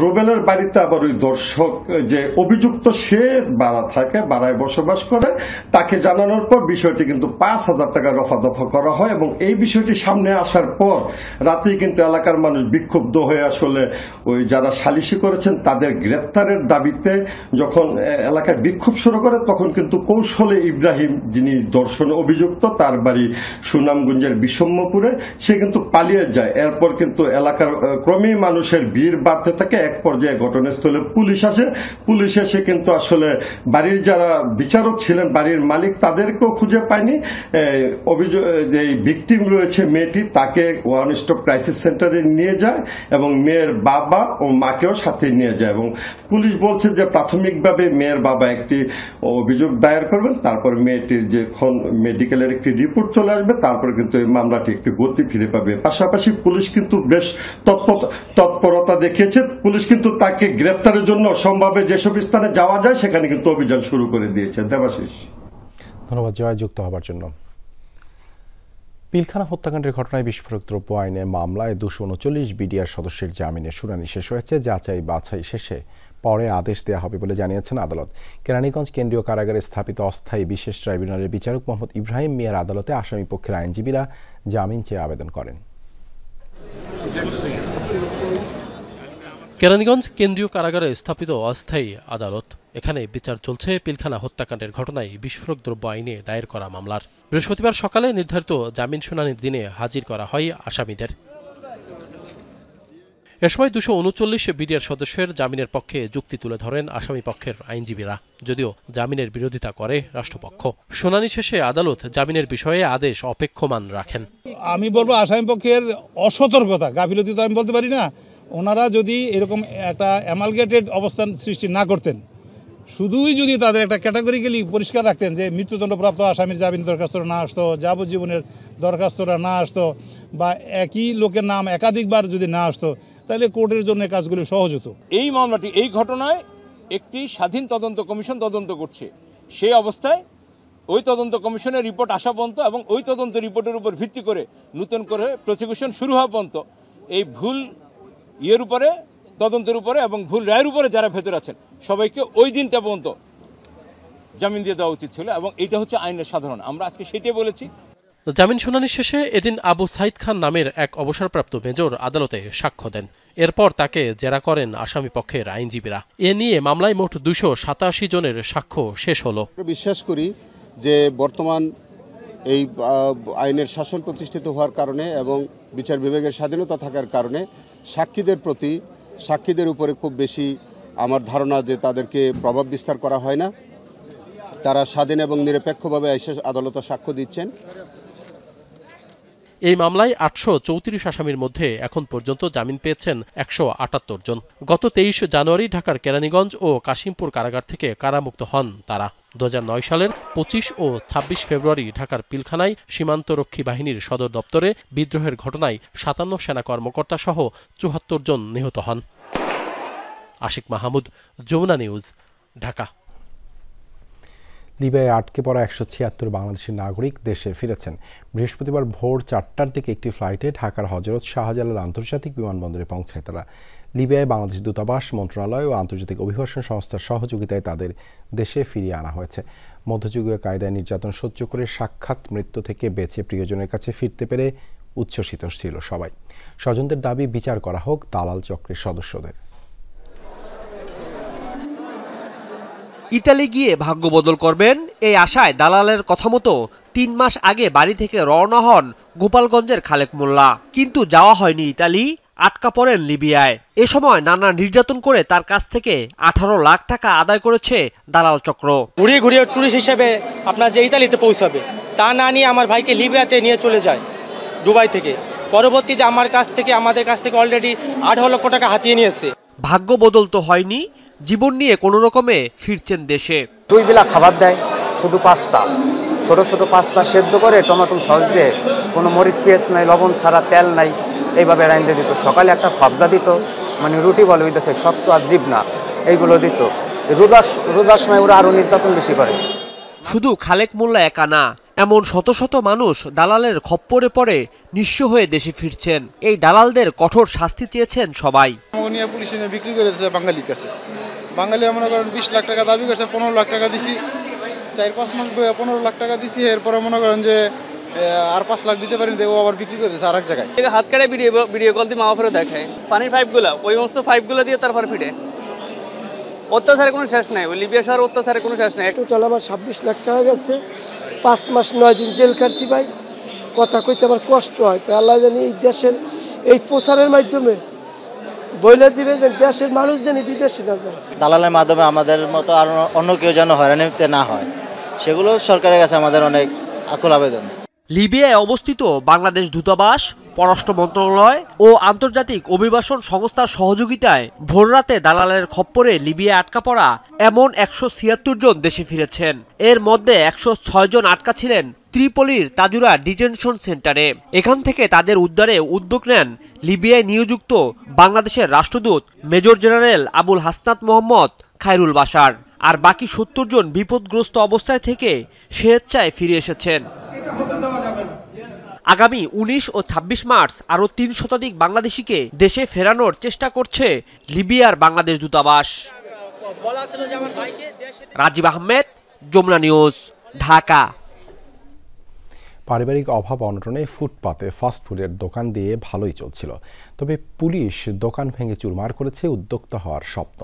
রুবেলের বাড়িতে আবার ওই দর্শক যে অভিযুক্ত, সে বাড়া থাকে, বাড়ায় বসবাস করে। তাকে জানানোর পর বিষয়টি কিন্তু 5,000 টাকা রফা দফা করা হয় এবং এই বিষয়টি সামনে আসার পর রাতেই কিন্তু এলাকার মানুষ বিক্ষুব্ধ হয়ে আসলে ওই যারা সালিশি করেছেন তাদের গ্রেপ্তারের দাবিতে যখন এলাকায় বিক্ষোভ শুরু করে, তখন কিন্তু কৌশলে ইব্রাহিম, যিনি ধর্ষণে অভিযুক্ত, তার বাড়ি সুনামগঞ্জের বিষম্যপুরে, সে কিন্তু পালিয়ে যায়। এরপর কিন্তু এলাকার ক্রমেই মানুষের ভিড় বাড়তে থাকে। এক পর্যায়ে ঘটনাস্থলে পুলিশ আসে। পুলিশ এসে কিন্তু আসলে বাড়ির যারা বিচারক ছিলেন, বাড়ির মালিক, তাদেরকেও খুঁজে পায়নি। অভিযোগ যে ভিকটিম রয়েছে মেয়েটি, তাকে ওয়ান স্টপ ক্রাইসিস সেন্টারে নিয়ে যায় এবং মেয়ের বাবা ও মাকেও সাথে নিয়ে যায়। এবং পুলিশ বলছে যে প্রাথমিকভাবে মেয়ের বাবা একটি অভিযোগ দায়ের করবেন, তারপর মেয়েটির যখন মেডিকেলের একটি রিপোর্ট চলে আসবে, তারপরে কিন্তু এই মামলাটি একটি গতি ফিরে পাবে। পাশাপাশি পুলিশ কিন্তু বেশ তৎপরতা দেখিয়েছে। পুলিশ কিন্তু তাকে গ্রেপ্তারের জন্য সম্ভাব্য যেসব স্থানে যাওয়া যায় সেখানে কিন্তু অভিযান শুরু করে দিয়েছে। দেবাশিস, ধন্যবাদ জয় যুক্ত হবার জন্য। পিলখানা হত্যাকাণ্ডের ঘটনায় বিস্ফোরক দ্রব্য আইনে মামলায় 239 বিডিআর সদস্যের জামিনের শুনানি শেষ হয়েছে। যাচাই বাছাই শেষে পরে আদেশ দেওয়া হবে বলে জানিয়েছেন আদালত। কেরানীগঞ্জ কেন্দ্রীয় কারাগারে স্থাপিত অস্থায়ী বিশেষ ট্রাইব্যুনালের বিচারক মোহাম্মদ ইব্রাহিম মিয়ার আদালতে আসামি পক্ষের আইনজীবীরা জামিন চেয়ে আবেদন করেন। কেরানীগঞ্জ কেন্দ্রীয় কারাগারে স্থাপিত অস্থায়ী আদালত, এখানে বিচার চলছে পিলখানা হত্যাকাণ্ডের ঘটনায় বিস্ফোরক দ্রব্য আইনে দায়ের করা মামলার। বৃহস্পতিবার সকালে নির্ধারিত জামিন শুনানির দিনে হাজির করা হয় আসামিদের। এ সময় 239 বিডিআর সদস্যের জামিনের পক্ষে যুক্তি তুলে ধরেন আসামি পক্ষের আইনজীবীরা, যদিও জামিনের বিরোধিতা করে রাষ্ট্রপক্ষ। শুনানি শেষে আদালত জামিনের বিষয়ে আদেশ অপেক্ষমান রাখেন। আমি বলবো আসামি পক্ষের অসতর্কতা, গাফিলতি তো আমি বলতে পারি না। ওনারা যদি এরকম একটা অ্যামালগেটেড অবস্থান সৃষ্টি না করতেন, শুধুই যদি তাদের একটা ক্যাটাগরিক্যালি পরিষ্কার রাখতেন যে মৃত্যুদণ্ডপ্রাপ্ত আসামির জামিন দরখাস্তরা না আসতো, যাবজ্জীবনের দরখাস্তরা না আসতো, বা একই লোকের নাম একাধিকবার যদি না আসতো, তাহলে কোর্টের জন্য কাজগুলো সহজ হতো। এই মামলাটি, এই ঘটনায় একটি স্বাধীন তদন্ত কমিশন তদন্ত করছে। সেই অবস্থায় ওই তদন্ত কমিশনের রিপোর্ট আসা পর্যন্ত এবং ওই তদন্ত রিপোর্টের উপর ভিত্তি করে নতুন করে প্রসিকিউশন শুরু হওয়া পর্যন্ত এই ভুল ইয়ের উপরে, তদন্তের উপরে এবং ভুল রায়ের উপরে যারা ভেতরে আছেন সবাইকে ওই দিনটা পর্যন্ত জামিন দিয়ে দেওয়া উচিত ছিল এবং এটা হচ্ছে আইনের সাধারণ। আমরা আজকে সেটাই বলেছি। জামিন শুনানি শেষে এদিন আবু সাইদ খান নামের এক অবসরপ্রাপ্ত মেজর আদালতে সাক্ষ্য দেন। এরপর তাকে জেরা করেন আসামি পক্ষের আইনজীবীরা। এ নিয়ে মামলায় মোট 287 জনের সাক্ষ্য শেষ হলো। বিশ্বাস করি যে বর্তমান এই আইনের শাসন প্রতিষ্ঠিত হওয়ার কারণে এবং বিচার বিভাগের স্বাধীনতা থাকার কারণে সাক্ষীদের উপরে খুব বেশি আমার ধারণা যে তাদেরকে প্রভাব বিস্তার করা হয় না তারা স্বাধীন এবং নিরপেক্ষভাবে এসে আদালতে সাক্ষ্য দিচ্ছেন। এই মামলায় 834 আসামির মধ্যে এখন পর্যন্ত জামিন পেয়েছেন 178 জন। গত 23 জানুয়ারি ঢাকার কেরানীগঞ্জ ও কাশিমপুর কারাগার থেকে কারামুক্ত হন তারা। 2009 সালের 25 ও 26 ফেব্রুয়ারি ঢাকার পিলখানায় সীমান্তরক্ষী বাহিনীর সদর দপ্তরে বিদ্রোহের ঘটনায় 57 সেনা কর্মকর্তা সহ 74 জন নিহত হন। আশিক মাহমুদ, যমুনা নিউজ, ঢাকা। লিবিয়ায় আটকে পড়া 176 বাংলাদেশি নাগরিক দেশে ফিরেছেন। বৃহস্পতিবার ভোর 4টার দিকে একটি ফ্লাইটে ঢাকার হজরত শাহজালাল আন্তর্জাতিক বিমানবন্দরে পৌঁছায় তারা। লিবিয়ায় বাংলাদেশ দূতাবাস, মন্ত্রণালয় ও আন্তর্জাতিক অভিবাসন সংস্থার সহযোগিতায় তাদের দেশে ফিরিয়ে আনা হয়েছে। মধ্যযুগীয় কায়দায় নির্যাতন সহ্য করে সাক্ষাৎ মৃত্যু থেকে বেঁচে প্রিয়জনের কাছে ফিরতে পেরে উচ্ছ্বসিত ছিল সবাই। স্বজনদের দাবি বিচার করা হোক দালাল চক্রের সদস্যদের। ইতালি গিয়ে ভাগ্য বদল করবেন এই আশায় দালালের কথা মতো 3 মাস আগে বাড়ি থেকে রওনা হন গোপালগঞ্জের খালেক মোল্লা। কিন্তু যাওয়া হয়নি ইতালি, আটকা পড়েন লিবিয়ায়। এ সময় নানা নির্যাতন করে তার কাছ থেকে 18 লাখ টাকা আদায় করেছে দালাল চক্র। ঘুরিয়ে ঘুরিয়ে টুরিস্ট হিসেবে আপনার যে ইতালিতে পৌঁছাবে তা না নিয়ে আমার ভাইকে লিবিয়াতে নিয়ে চলে যায় দুবাই থেকে। পরবর্তীতে আমাদের কাছ থেকে অলরেডি 18 লক্ষ টাকা হাতিয়ে নিয়েছে। ভাগ্য বদল তো হয়নি, জীবন নিয়ে কোনো রকমে ফিরছেন দেশে। 2 বেলা খাবার দেয়, শুধু পাস্তা, ছোট ছোট পাস্তা সেদ্ধ করে টমেটো সস দিয়ে, কোনো মরিচ পেঁয়াজ নাই, লবণ ছাড়া, তেল নাই, এইভাবে রাঁধতে দিত। সকালে একটা খবজা দিত, মানে রুটি বলে হইতেছে শক্ত আর জিব না, এইগুলো দিত। রোজার সময় ওরা আরো নির্যাতন বেশি করে। শুধু খালেক মোল্লা একা না, এমন শত শত মানুষ দালালের খপ্পরে পড়ে নিঃস্ব হয়ে দেশে ফিরছেন। এই দালালদের কঠোর শাস্তি চেয়েছেন সবাই। পুলিশ বিক্রি করে দিয়েছে বাঙালির কাছে। বাঙালি মনে করেন 20 লাখ টাকা দাবি করছে, 15 লাখ টাকা দিছি। 4-5 মাস 15 লাখ টাকা দিছি, এরপরে মনে করেন যে আর 5 লাখ দিতে পারেন, ও আবার বিক্রি করে দিয়েছে আরেক জায়গায়। হাত কাটে ভিডিও কল দিয়ে মামা ফেরত দেখায়, পানির পাইপগুলো ওই সমস্ত পাইপগুলো দিয়ে তারপর ফিরে। অত্যাচারের কোনো শেষ নাই, ওই লিবিয়া শহর অত্যাচারের কোনো শেষ নাই। টোটাল আমার 26 লাখ টাকা গেছে, 5 মাস 9 দিন জেল কাটছি ভাই। কথা কইতে আমার কষ্ট হয়, তো আল্লাহ জানি এই দেশের এই প্রচারের মাধ্যমে বলে দিবে যে দেশের মানুষ জানি বিদেশে না যায়। দালালের মাধ্যমে আমাদের মতো আর অন্য কেউ যেন হয়রানিতে না হয়, সেগুলো সরকারের কাছে আমাদের অনেক আকুল আবেদন। লিবিয়ায় অবস্থিত বাংলাদেশ দূতাবাস, পররাষ্ট্র মন্ত্রণালয় ও আন্তর্জাতিক অভিবাসন সংস্থার সহযোগিতায় ভোররাতে দালালের খপ্পরে লিবিয়ায় আটকা পড়া এমন 176 জন দেশে ফিরেছেন। এর মধ্যে 106 জন আটকা ছিলেন ত্রিপলির তাজুরা ডিটেনশন সেন্টারে। এখান থেকে তাদের উদ্ধারে উদ্যোগ নেন লিবিয়ায় নিয়োজিত বাংলাদেশের রাষ্ট্রদূত মেজর জেনারেল আবুল হাসনাত মোহাম্মদ খায়রুল বাশার। আর বাকি 70 জন বিপদগ্রস্ত অবস্থায় থেকে স্বেচ্ছায় ফিরে এসেছেন। আগামী 19 ও 26 মার্চ আরও 3 শতাধিক বাংলাদেশিকে দেশে ফেরানোর চেষ্টা করছে লিবিয়ার বাংলাদেশ দূতাবাস। রাজীব আহমেদ, যমুনা নিউজ, ঢাকা। পারিবারিক অভাব অনটনে ফুটপাতে ফাস্টফুডের দোকান দিয়ে ভালোই চলছিল, তবে পুলিশ দোকান ভেঙে চুরমার করেছে উদ্যোক্তা হওয়ার স্বপ্ন।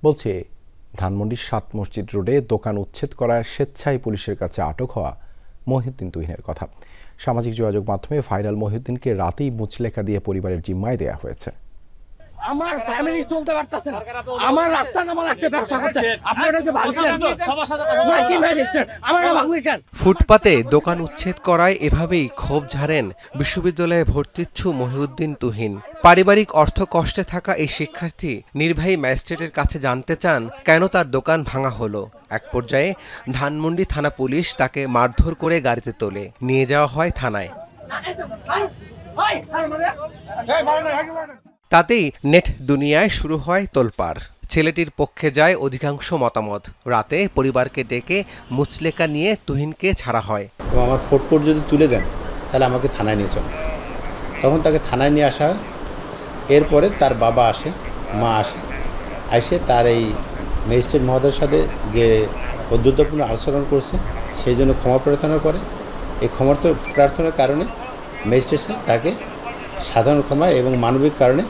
বলছে ধানমন্ডির 7 মসজিদ রোডে দোকান উচ্ছেদ করায় স্বেচ্ছায় পুলিশের কাছে আটক হওয়া মহিউদ্দিন তুহিনের কথা। সামাজিক যোগাযোগ মাধ্যমে ভাইরাল মহিউদ্দিনকে রাতেই মুচলেখা দিয়ে পরিবারের জিম্মায় দেয়া হয়েছে। আমার ফ্যামিলি চলতে পারতেছে না, আমার রাস্তা নামা লাগতে ব্যবসা করতে, আপনারা যে ভাঙলেন নাকি ম্যাজিস্ট্রেট আমারা ভাঙলি কেন? ফুটপাতে দোকান উচ্ছেদ করায় এভাবেই ক্ষোভ ঝাড়েন বিশ্ববিদ্যালয়ে ভর্তিচ্ছু মহিউদ্দিন তুহিন। পারিবারিক অর্থ কষ্টে থাকা এই শিক্ষার্থী নির্বাহী ম্যাজিস্ট্রেটের কাছে জানতে চান কেন তার দোকান ভাঙা হলো। এক পর্যায়ে ধানমন্ডি থানা পুলিশ তাকে মারধর করে গাড়িতে তোলে নিয়ে যাওয়া হয় থানায়। তাতেই নেট দুনিয়ায় শুরু হয় তোলপাড়। ছেলেটির পক্ষে যায় অধিকাংশ মতামত। রাতে পরিবারকে ডেকে মুচলেকা নিয়ে তুহিনকে ছাড়া হয়। আমার ফোর্ট যদি তুলে দেন তাহলে আমাকে থানায় নিয়ে চলে। তখন তাকে থানায় নিয়ে আসা হয়। এরপরে তার বাবা আসে, মা আসে, এসে তার এই ম্যাজিস্ট্রেট মহোদয়ের সাথে যে অদ্ভুতপূর্ণ আচরণ করছে সেই জন্য ক্ষমা প্রার্থনা করে। এই ক্ষমা প্রার্থনার কারণে ম্যাজিস্ট্রেট স্যার তাকে সাধারণ ক্ষমা এবং মানবিক কারণে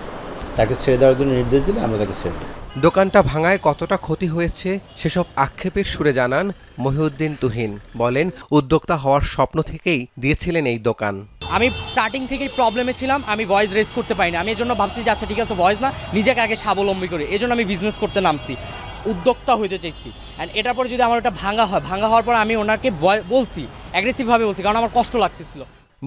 তাকে ছেড়ে দেওয়ার জন্য নির্দেশ দিলে আমরা তাকে ছেড়ে দিই। দোকানটা ভাঙায় কতটা ক্ষতি হয়েছে সেসব আক্ষেপের সুরে জানান মহিউদ্দিন তুহিন। বলেন উদ্যোক্তা হওয়ার স্বপ্ন থেকেই দিয়েছিলেন এই দোকান। আমি স্টার্টিং থেকেই প্রবলেমে ছিলাম, আমি ভয়েস রেজ করতে পারিনি। আমি এর জন্য ভাবছি যে আচ্ছা ঠিক আছে ভয়েস না, নিজেকে আগে স্বাবলম্বী করি, এই জন্য আমি বিজনেস করতে নামছি, উদ্যোক্তা হইতে চাইছি। অ্যান্ড এটার পরে যদি আমার ওটা ভাঙা হওয়ার পর আমি ওনাকে বলছি, অ্যাগ্রেসিভভাবে বলছি, কারণ আমার কষ্ট লাগতেছিল।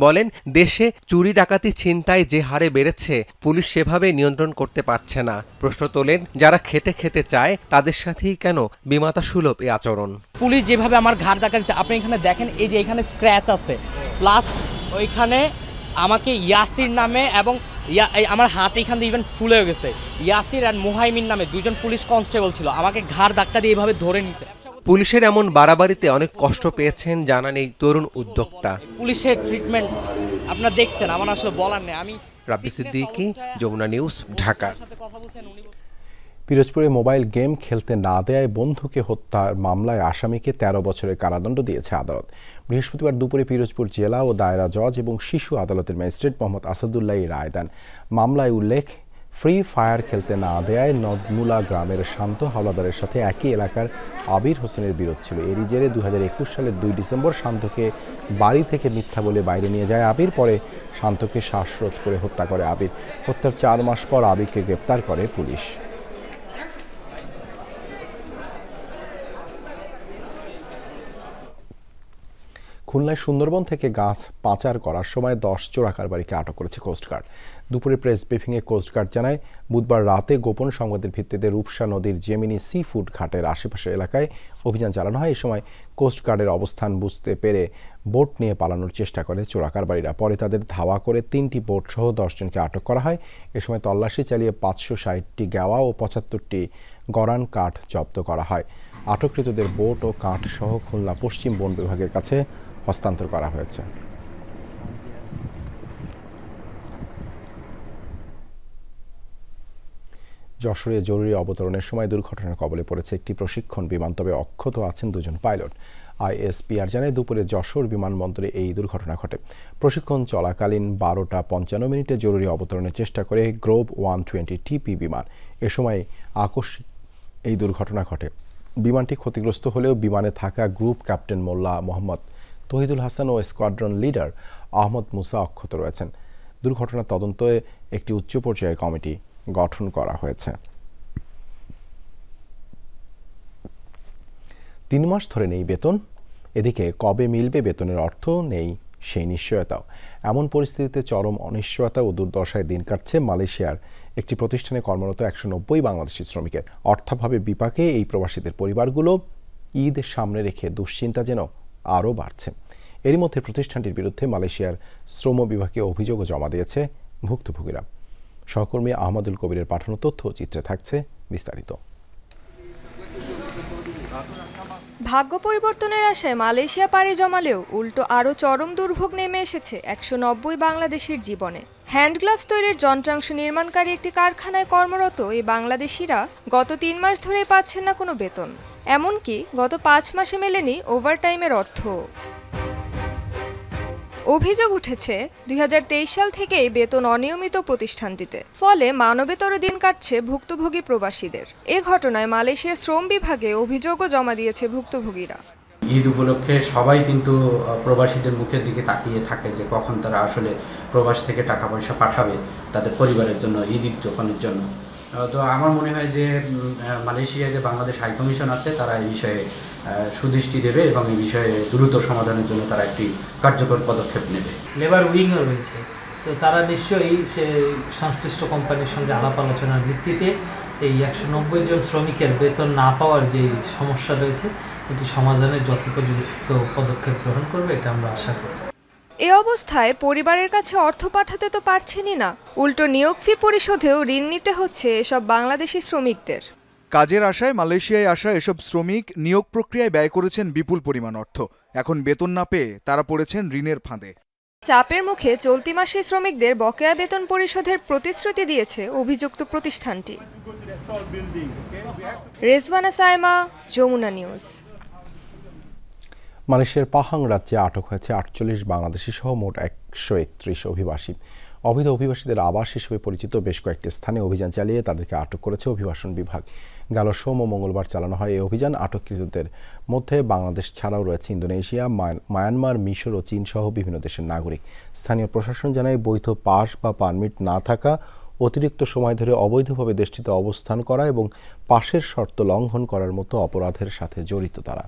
বলেন, দেশে চুরি ডাকাতি ছিনতাই যে হারে বেড়েছে পুলিশ সেভাবে নিয়ন্ত্রণ করতে পারছে না। প্রশ্ন তোলেন, যারা খেতে চায় তাদের সাথেই কেন বিমাতা সুলভ এই আচরণ? পুলিশ যেভাবে আমার ঘাড় ধাক্কা দিচ্ছে, আপনি এখানে দেখেন, এই যে এখানে স্ক্র্যাচ আছে, প্লাস ওইখানে আমাকে ইয়াসির নামে এবং আমার হাত এখান দিয়ে ইভেন ফুলেও গেছে, ইয়াসির আর মোহাইমিন নামে 2জন পুলিশ কনস্টেবল ছিল, আমাকে ঘাড় ধাক্কা দিয়ে এইভাবে ধরে নিছে। পুলিশের এমন বাড়াবাড়িতে অনেক কষ্ট পেয়েছেন জানান এই তরুণ উদ্যোক্তা। পুলিশের ট্রিটমেন্ট আপনারা দেখছেন, আমার আসলে বলার নেই। আমি রাব্বি সিদ্দিকী, যমুনা নিউজ, ঢাকা। পিরোজপুরে মোবাইল গেম খেলতে না দেয়ায় বন্ধুকে হত্যার মামলায় আসামিকে 13 বছরের কারাদণ্ড দিয়েছে আদালত। বৃহস্পতিবার দুপুরে পিরোজপুর জেলা ও দায়রা জজ এবং শিশু আদালতের ম্যাজিস্ট্রেট মোহাম্মদ আসাদুল্লাহ রায় দেন। মামলায় উল্লেখ, ফ্রি ফায়ার খেলতে না দেয়ায় নদমুলা গ্রামের শান্ত হাওলাদারের সাথে একই এলাকার আবির হোসেনের বিরোধ ছিল। এরই জেরে 2021 সালের 2 ডিসেম্বর শান্তকে বাড়ি থেকে মিথ্যা বলে বাইরে নিয়ে যায় আবির। পরে শান্তকে শ্বাসরোধ করে হত্যা করে আবির। হত্যার 4 মাস পর আবিরকে গ্রেপ্তার করে পুলিশ। খুলনায় সুন্দরবন থেকে গাছ পাচার করার সময় 10 চোরাকারবারিকে আটক করেছে কোস্টগার্ড। দুপুরে প্রেস ব্রিফিংয়ে কোস্টগার্ড জানায়, বুধবার রাতে গোপন সংবাদের ভিত্তিতে রূপসা নদীর জেমিনি সি ফুড ঘাটের আশেপাশের এলাকায় অভিযান চালানো হয়। এই সময় কোস্টগার্ডের অবস্থান বুঝতে পেরে বোট নিয়ে পালানোর চেষ্টা করে চোরাকারবারিরা। পরে তাদের ধাওয়া করে 3টি বোট সহ 10 জনকে আটক করা হয়। এ সময় তল্লাশি চালিয়ে 560টি গেওয়া ও 75টি গরান কাঠ জব্দ করা হয়। আটককৃতদের বোট ও কাঠ সহ খুলনা পশ্চিম বন বিভাগের কাছে হস্তান্তর করা হয়েছে। যশোরে জরুরি অবতরণের সময় দুর্ঘটনার কবলে পড়েছে একটি প্রশিক্ষণ বিমান, তবে অক্ষত আছেন 2 জন পাইলট। আইএসপিআর জানায়, দুপুরে যশোর বিমানবন্দরে এই দুর্ঘটনা ঘটে। প্রশিক্ষণ চলাকালীন 12টা 55 মিনিটে জরুরি অবতরণের চেষ্টা করে গ্লোব 120 টিপি বিমান। এ সময় আকস্মিক এই দুর্ঘটনা ঘটে। বিমানটি ক্ষতিগ্রস্ত হলেও বিমানে থাকা গ্রুপ ক্যাপ্টেন মোল্লা মোহাম্মদ তহিদুল হাসান ও স্কোয়াড্রন লিডার আহমদ মুসা অক্ষত রয়েছেন। দুর্ঘটনার তদন্তে একটি উচ্চ পর্যায়ের কমিটি গঠন করা হয়েছে। 3 মাস ধরে নেই বেতন, এদিকে কবে মিলবে বেতনের অর্থ নেই সেই নিশ্চয়তাও। এমন পরিস্থিতিতে চরম অনিশ্চয়তা ও দুর্দশায় দিন কাটছে মালয়েশিয়ার একটি প্রতিষ্ঠানে কর্মরত 190 বাংলাদেশি শ্রমিকের। অর্থাভাবে বিপাকে এই প্রবাসীদের পরিবারগুলো। ঈদ সামনে রেখে দুশ্চিন্তা যেন আরও বাড়ছে। এরই মধ্যে প্রতিষ্ঠানটির বিরুদ্ধে মালয়েশিয়ার শ্রম বিভাগে অভিযোগও জমা দিয়েছে ভুক্তভোগীরা। সহকর্মী আহমদুল কবিরের পাঠানো তথ্য চিত্রে থাকছে বিস্তারিত। ভাগ্য পরিবর্তনের আশায় মালয়েশিয়া পাড়ি জমালেও উল্টো আরও চরম দুর্ভোগ নেমে এসেছে 190 বাংলাদেশির জীবনে। হ্যান্ড গ্লাভস তৈরির যন্ত্রাংশ নির্মাণকারী একটি কারখানায় কর্মরত এই বাংলাদেশিরা গত 3 মাস ধরে পাচ্ছেন না কোনো বেতন। এমনকি গত 5 মাসে মেলেনি ওভারটাইমের অর্থ। অভিযোগ উঠেছে 2023 সাল থেকেই বেতন অনিয়মিত প্রতিষ্ঠানটিতে, ফলে মানবেতর দিন কাটছে ভুক্তভোগী প্রবাসীদের। এ ঘটনায় মালয়েশিয়ার শ্রম বিভাগে অভিযোগও জমা দিয়েছে ভুক্তভোগীরা। ঈদ উপলক্ষে সবাই কিন্তু প্রবাসীদের মুখের দিকে তাকিয়ে থাকে যে কখন তারা আসলে প্রবাস থেকে টাকা পয়সা পাঠাবে তাদের পরিবারের জন্য, ঈদ উদযাপনের জন্য। তো আমার মনে হয় যে মালয়েশিয়ায় যে বাংলাদেশ হাইকমিশন আছে তারা এই বিষয়ে সুদৃষ্টি দেবে এবং এই বিষয়ে দ্রুত সমাধানের জন্য তারা একটি কার্যকর পদক্ষেপ নেবে। লেবার উইংও রয়েছে, তো তারা নিশ্চয়ই সে সংশ্লিষ্ট কোম্পানির সঙ্গে আলাপ আলোচনার ভিত্তিতে এই 190 জন শ্রমিকের বেতন না পাওয়ার যে সমস্যা রয়েছে এটি সমাধানের যথোপযুক্ত পদক্ষেপ গ্রহণ করবে, এটা আমরা আশা করি। এ অবস্থায় পরিবারের কাছে অর্থ পাঠাতে তো পারছেনই না, উল্টো নিয়োগ ফি পরিশোধেও ঋণ নিতে হচ্ছে এসব বাংলাদেশি শ্রমিকদের। কাজের আশায় মালয়েশিয়ায় আসা এসব শ্রমিক নিয়োগ প্রক্রিয়ায় ব্যয় করেছেন বিপুল পরিমাণ অর্থ। এখন বেতন না পেয়ে তারা পড়েছেন ঋণের ফাঁদে। চাপের মুখে চলতি মাসে শ্রমিকদের বকেয়া বেতন পরিশোধের প্রতিশ্রুতি দিয়েছে অভিযুক্ত প্রতিষ্ঠানটি। রেজওয়ানা সাইমা, যমুনা নিউজ। মালয়েশিয়ার পাহাং রাজ্যে আটক হয়েছে 48 বাংলাদেশি সহ মোট 131 অভিবাসী। অবৈধ অভিবাসীদের আবাস হিসেবে পরিচিত বেশ কয়েকটি স্থানে অভিযান চালিয়ে তাদেরকে আটক করেছে অভিবাসন বিভাগ। গেল সোম ও মঙ্গলবার চালানো হয় এই অভিযান। আটককৃতদের মধ্যে বাংলাদেশ ছাড়াও রয়েছে ইন্দোনেশিয়া, মায়ানমার, মিশর ও চীন সহ বিভিন্ন দেশের নাগরিক। স্থানীয় প্রশাসন জানায় বৈধ পাস বা পারমিট না থাকা, অতিরিক্ত সময় ধরে অবৈধভাবে দেশটিতে অবস্থান করা এবং পাশের শর্ত লঙ্ঘন করার মতো অপরাধের সাথে জড়িত তারা।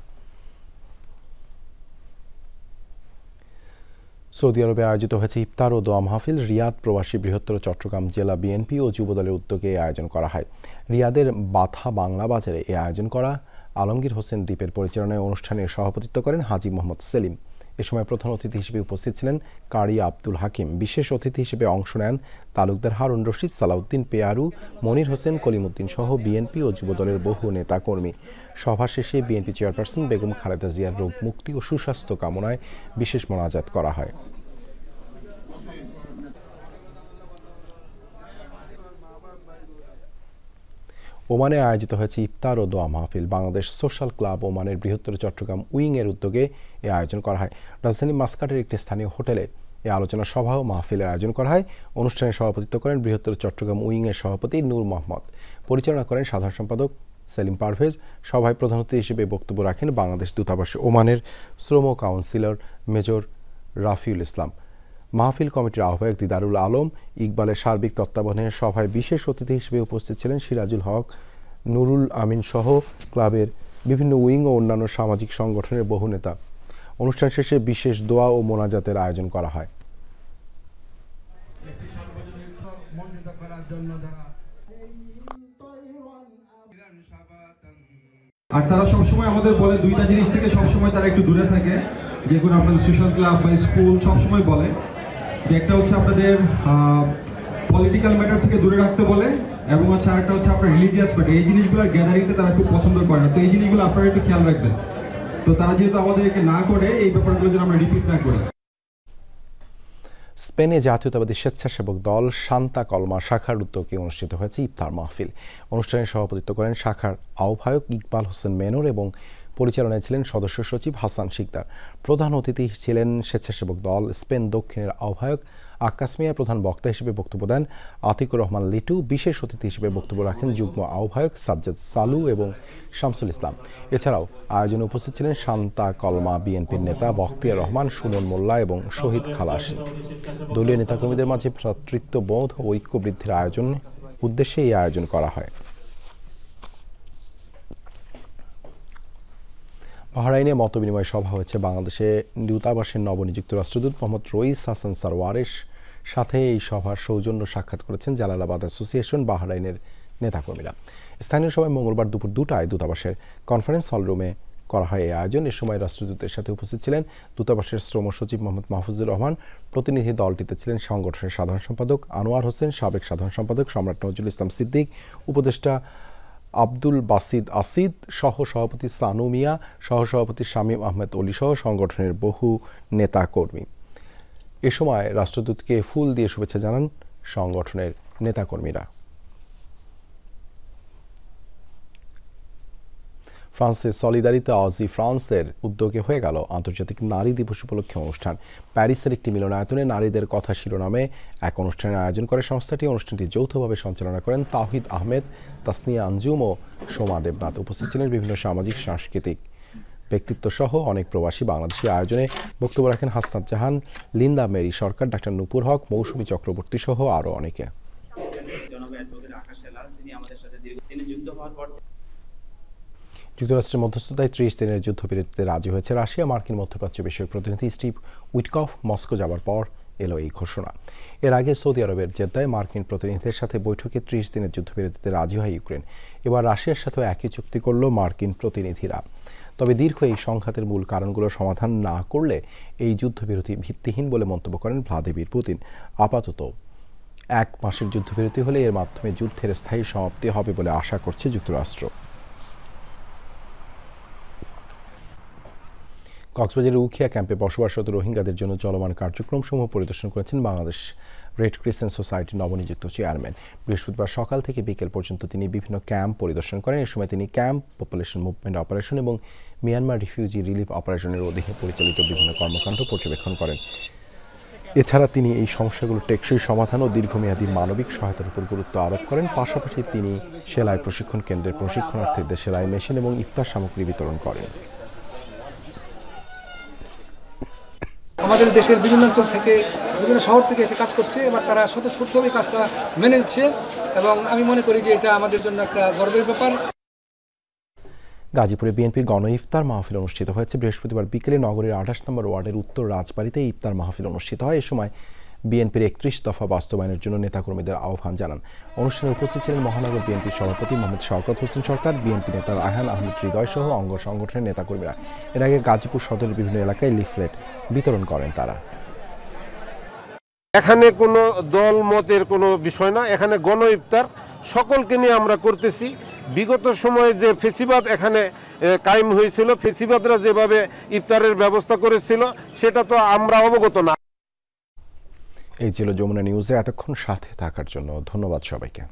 সৌদি আরবে আয়োজিত হয়েছে ইফতার ও দোয়া মাহফিল। রিয়াদ প্রবাসী বৃহত্তর চট্টগ্রাম জেলা বিএনপি ও যুবদলের উদ্যোগে আয়োজন করা হয়। রিয়াদের বাথা বাংলা বাজারে এই আয়োজন করা। আলমগীর হোসেন দ্বীপের পরিচালনায় অনুষ্ঠানে সভাপতিত্ব করেন হাজী মোহাম্মদ সেলিম। এ সময় প্রধান অতিথি হিসেবে উপস্থিত ছিলেন কারি আব্দুল হাকিম। বিশেষ অতিথি হিসেবে অংশ নেন তালুকদার হারুন রশিদ, সালাউদ্দিন পেয়ারু, মনির হোসেন, কলিমুদ্দিন সহ বিএনপি ও যুবদলের বহু নেতাকর্মী। সভা শেষে বিএনপি চেয়ারপারসন বেগম খালেদা জিয়ার রোগ মুক্তি ও সুস্বাস্থ্য কামনায় বিশেষ মোনাজাত করা হয়। ওমানে আয়োজিত হয়েছে ইফতার ও দোয়া মাহফিল। বাংলাদেশ সোশ্যাল ক্লাব ওমানের বৃহত্তর চট্টগ্রাম উইং এর উদ্যোগে এ আয়োজন করা হয়। রাজধানী মাসকাটের একটি স্থানীয় হোটেলে এই আলোচনা সভা ও মাহফিলের আয়োজন করা হয়। অনুষ্ঠানে সভাপতিত্ব করেন বৃহত্তর চট্টগ্রাম উইং এর সভাপতি নূর মোহাম্মদ। পরিচালনা করেন সাধারণ সম্পাদক সেলিম পারভেজ। সভায় প্রধান অতিথি হিসেবে বক্তব্য রাখেন বাংলাদেশ দূতাবাস ওমানের শ্রম কাউন্সিলর মেজর রাফিউল ইসলাম। মাহফিল কমিটির আহ্বায়ক দিদারুল আলম ইকবালের সার্বিক তত্ত্বাবধানে সভায় বিশেষ অতিথি হিসেবে উপস্থিত ছিলেন সিরাজুল হক, নুরুল আমিন সহ ক্লাবের বিভিন্ন উইং ও অন্যান্য সামাজিক সংগঠনের বহু নেতা। অনুষ্ঠান শেষে বিশেষ দোয়া ও মোনাজাতের আয়োজন করা হয়। আর তারা সবসময় আমাদের বলে দুইটা জিনিস থেকে সবসময় তারা একটু দূরে থাকে, যেগুলো আপনাদের সোশ্যাল ক্লাব বা স্কুল সবসময় বলে যে একটা হচ্ছে আপনাদের পলিটিক্যাল ম্যাটার থেকে দূরে রাখতে বলে, এবং হচ্ছে আরেকটা হচ্ছে আপনার রিলিজিয়াস ম্যাটার। এই জিনিসগুলো গ্যাদারিংতে তারা খুব পছন্দ করে না। তো এই জিনিসগুলো আপনারা একটু খেয়াল রাখবেন। তো তারা যেহেতু আমাদেরকে না করে, এই ব্যাপারগুলো যেন আমরা রিপিট না করি। স্পেনে জাতীয়তাবাদী স্বেচ্ছাসেবক দল সান্তা কলমা শাখার উদ্যোগে অনুষ্ঠিত হয়েছে ইফতার মাহফিল। অনুষ্ঠানে সভাপতিত্ব করেন শাখার আহ্বায়ক ইকবাল হোসেন মেনর এবং পরিচালনায় ছিলেন সদস্য সচিব হাসান শিকদার। প্রধান অতিথি ছিলেন স্বেচ্ছাসেবক দল স্পেন দক্ষিণের আহ্বায়ক আক্কাস মিয়া। প্রধান বক্তা হিসেবে বক্তব্য দেন আতিকুর রহমান লিটু। বিশেষ অতিথি হিসেবে বক্তব্য রাখেন যুগ্ম আহ্বায়ক সাজ্জাদ সালু এবং শামসুল ইসলাম। এছাড়াও আয়োজনে উপস্থিত ছিলেন সান্তা কলমা বিএনপির নেতা বখতিয়ার রহমান, সুমন মোল্লা এবং শহীদ খালাসি। দলীয় নেতাকর্মীদের মাঝে ভ্রাতৃত্ববোধ ও ঐক্য বৃদ্ধির উদ্দেশ্যে এই আয়োজন করা হয়। বাহরাইনে মতবিনিময় সভা হয়েছে। বাংলাদেশে দূতাবাসের নবনিযুক্ত রাষ্ট্রদূত মোহাম্মদ রইস হাসান সারওয়ারের সাথে এই সভার সৌজন্য সাক্ষাৎ করেছেন জালালাবাদ অ্যাসোসিয়েশন বাহরাইনের নেতাকর্মীরা। স্থানীয় সময় মঙ্গলবার দুপুর 2টায় দূতাবাসের কনফারেন্স হল রুমে করা হয় এই আয়োজন। এ সময় রাষ্ট্রদূতের সাথে উপস্থিত ছিলেন দূতাবাসের শ্রম সচিব মোহাম্মদ মাহফুজুর রহমান। প্রতিনিধি দলটিতে ছিলেন সংগঠনের সাধারণ সম্পাদক আনোয়ার হোসেন, সাবেক সাধারণ সম্পাদক সম্রাট নজরুল ইসলাম সিদ্দিক, উপদেষ্টা আব্দুল বাসিদ আসিদ, সহ সভাপতি সানু মিয়া, সহসভাপতি শামীম আহমেদ অলি সহ সংগঠনের বহু নেতা কর্মী। এ সময় রাষ্ট্রদূতকে ফুল দিয়ে শুভেচ্ছা জানান সংগঠনের নেতাকর্মীরা। ফ্রান্সের সলিদারিতা অজি ফ্রান্সের উদ্যোগে হয়ে গেল আন্তর্জাতিক নারী দিবস উপলক্ষে অনুষ্ঠান। প্যারিসের একটি মিলনায়তনে নারীদের কথা শিরোনামে এক অনুষ্ঠানের আয়োজন করে সংস্থাটি। অনুষ্ঠানটি যৌথভাবে সঞ্চালনা করেন তাওহিদ আহমেদ, তাসনিয়া আঞ্জুম ও সোমা দেবনাথ। উপস্থিত ছিলেন বিভিন্ন সামাজিক সাংস্কৃতিক ব্যক্তিত্ব সহ অনেক প্রবাসী বাংলাদেশি। আয়োজনে বক্তব্য রাখেন হাসনাত জাহান, লিন্দা মেরি সরকার, ডাক্তার নূপুর হক, মৌসুমী চক্রবর্তী সহ আরও অনেকে। যুক্তরাষ্ট্রের মধ্যস্থতায় 30 দিনের যুদ্ধবিরতিতে রাজি হয়েছে রাশিয়া। মার্কিন মধ্যপ্রাচ্য বিষয়ক প্রতিনিধি স্টিভ উইটকফ মস্কো যাবার পর এলো এই ঘোষণা। এর আগে সৌদি আরবের জেদ্দায় মার্কিন প্রতিনিধিদের সাথে বৈঠকে 30 দিনের যুদ্ধবিরতিতে রাজি হয় ইউক্রেন। এবার রাশিয়ার সাথেও একই চুক্তি করল মার্কিন প্রতিনিধিরা। তবে দীর্ঘ এই সংঘাতের মূল কারণগুলো সমাধান না করলে এই যুদ্ধবিরতি ভিত্তিহীন বলে মন্তব্য করেন ভ্লাদিমির পুতিন। আপাতত 1 মাসের যুদ্ধবিরতি হলে এর মাধ্যমে যুদ্ধের স্থায়ী সমাপ্তি হবে বলে আশা করছে যুক্তরাষ্ট্র। কক্সবাজারের উখিয়া ক্যাম্পে বসবাসরত রোহিঙ্গাদের জন্য চলমান কার্যক্রমসমূহ পরিদর্শন করেছেন বাংলাদেশ রেড ক্রিসেন্ট সোসাইটির নবনিযুক্ত চেয়ারম্যান। বৃহস্পতিবার সকাল থেকে বিকেল পর্যন্ত তিনি বিভিন্ন ক্যাম্প পরিদর্শন করেন। এ সময় তিনি ক্যাম্প পপুলেশন মুভমেন্ট অপারেশন এবং মিয়ানমার রিফিউজি রিলিফ অপারেশনের অধীনে পরিচালিত বিভিন্ন কর্মকাণ্ড পর্যবেক্ষণ করেন। এছাড়া তিনি এই সমস্যাগুলো টেকসই সমাধান ও দীর্ঘমেয়াদী মানবিক সহায়তার উপর গুরুত্ব আরোপ করেন। পাশাপাশি তিনি সেলাই প্রশিক্ষণ কেন্দ্রের প্রশিক্ষণার্থীদের সেলাই মেশিন এবং ইফতার সামগ্রী বিতরণ করেন। আমাদের দেশের বিভিন্ন অঞ্চল থেকে, বিভিন্ন শহর থেকে এসে কাজ করছে, এবার তারা স্বতঃস্ফূর্তভাবে কাজটা মেনে নিচ্ছে এবং আমি মনে করি যে এটা আমাদের জন্য একটা গর্বের ব্যাপার। গাজীপুরে বিএনপির গণ ইফতার মাহফিল অনুষ্ঠিত হয়েছে। বৃহস্পতিবার বিকেলে নগরের 28 নম্বর ওয়ার্ডের উত্তর রাজবাড়িতে ইফতার মাহফিল অনুষ্ঠিত হয়। এ সময় বিএনপির 31 দফা বাস্তবায়নের জন্য নেতাকর্মীদের আহ্বান জানান। অনুষ্ঠানে উপস্থিত ছিলেন মহানগর বিএনপির সভাপতি মোহাম্মদ শওকত হোসেন সরকার, বিএনপি নেতা রায়হান আহমেদ হৃদয় সহ অঙ্গ সংগঠনের নেতাকর্মীরা। এর আগে গাজীপুর সদরের বিভিন্ন এলাকায় লিফলেট বিতরণ করেন তারা। এখানে কোনো দল মতের কোনো বিষয় না, এখানে গণ ইফতার সকলকে নিয়ে আমরা করতেছি। বিগত সময়ে যে ফেসিবাদ এখানে কায়েম হয়েছিল, ফেসিবাদরা যেভাবে ইফতারের ব্যবস্থা করেছিল সেটা তো আমরা অবগত না। এই ছিল যমুনা নিউজে এতক্ষণ সাথে থাকার জন্য ধন্যবাদ সবাইকে।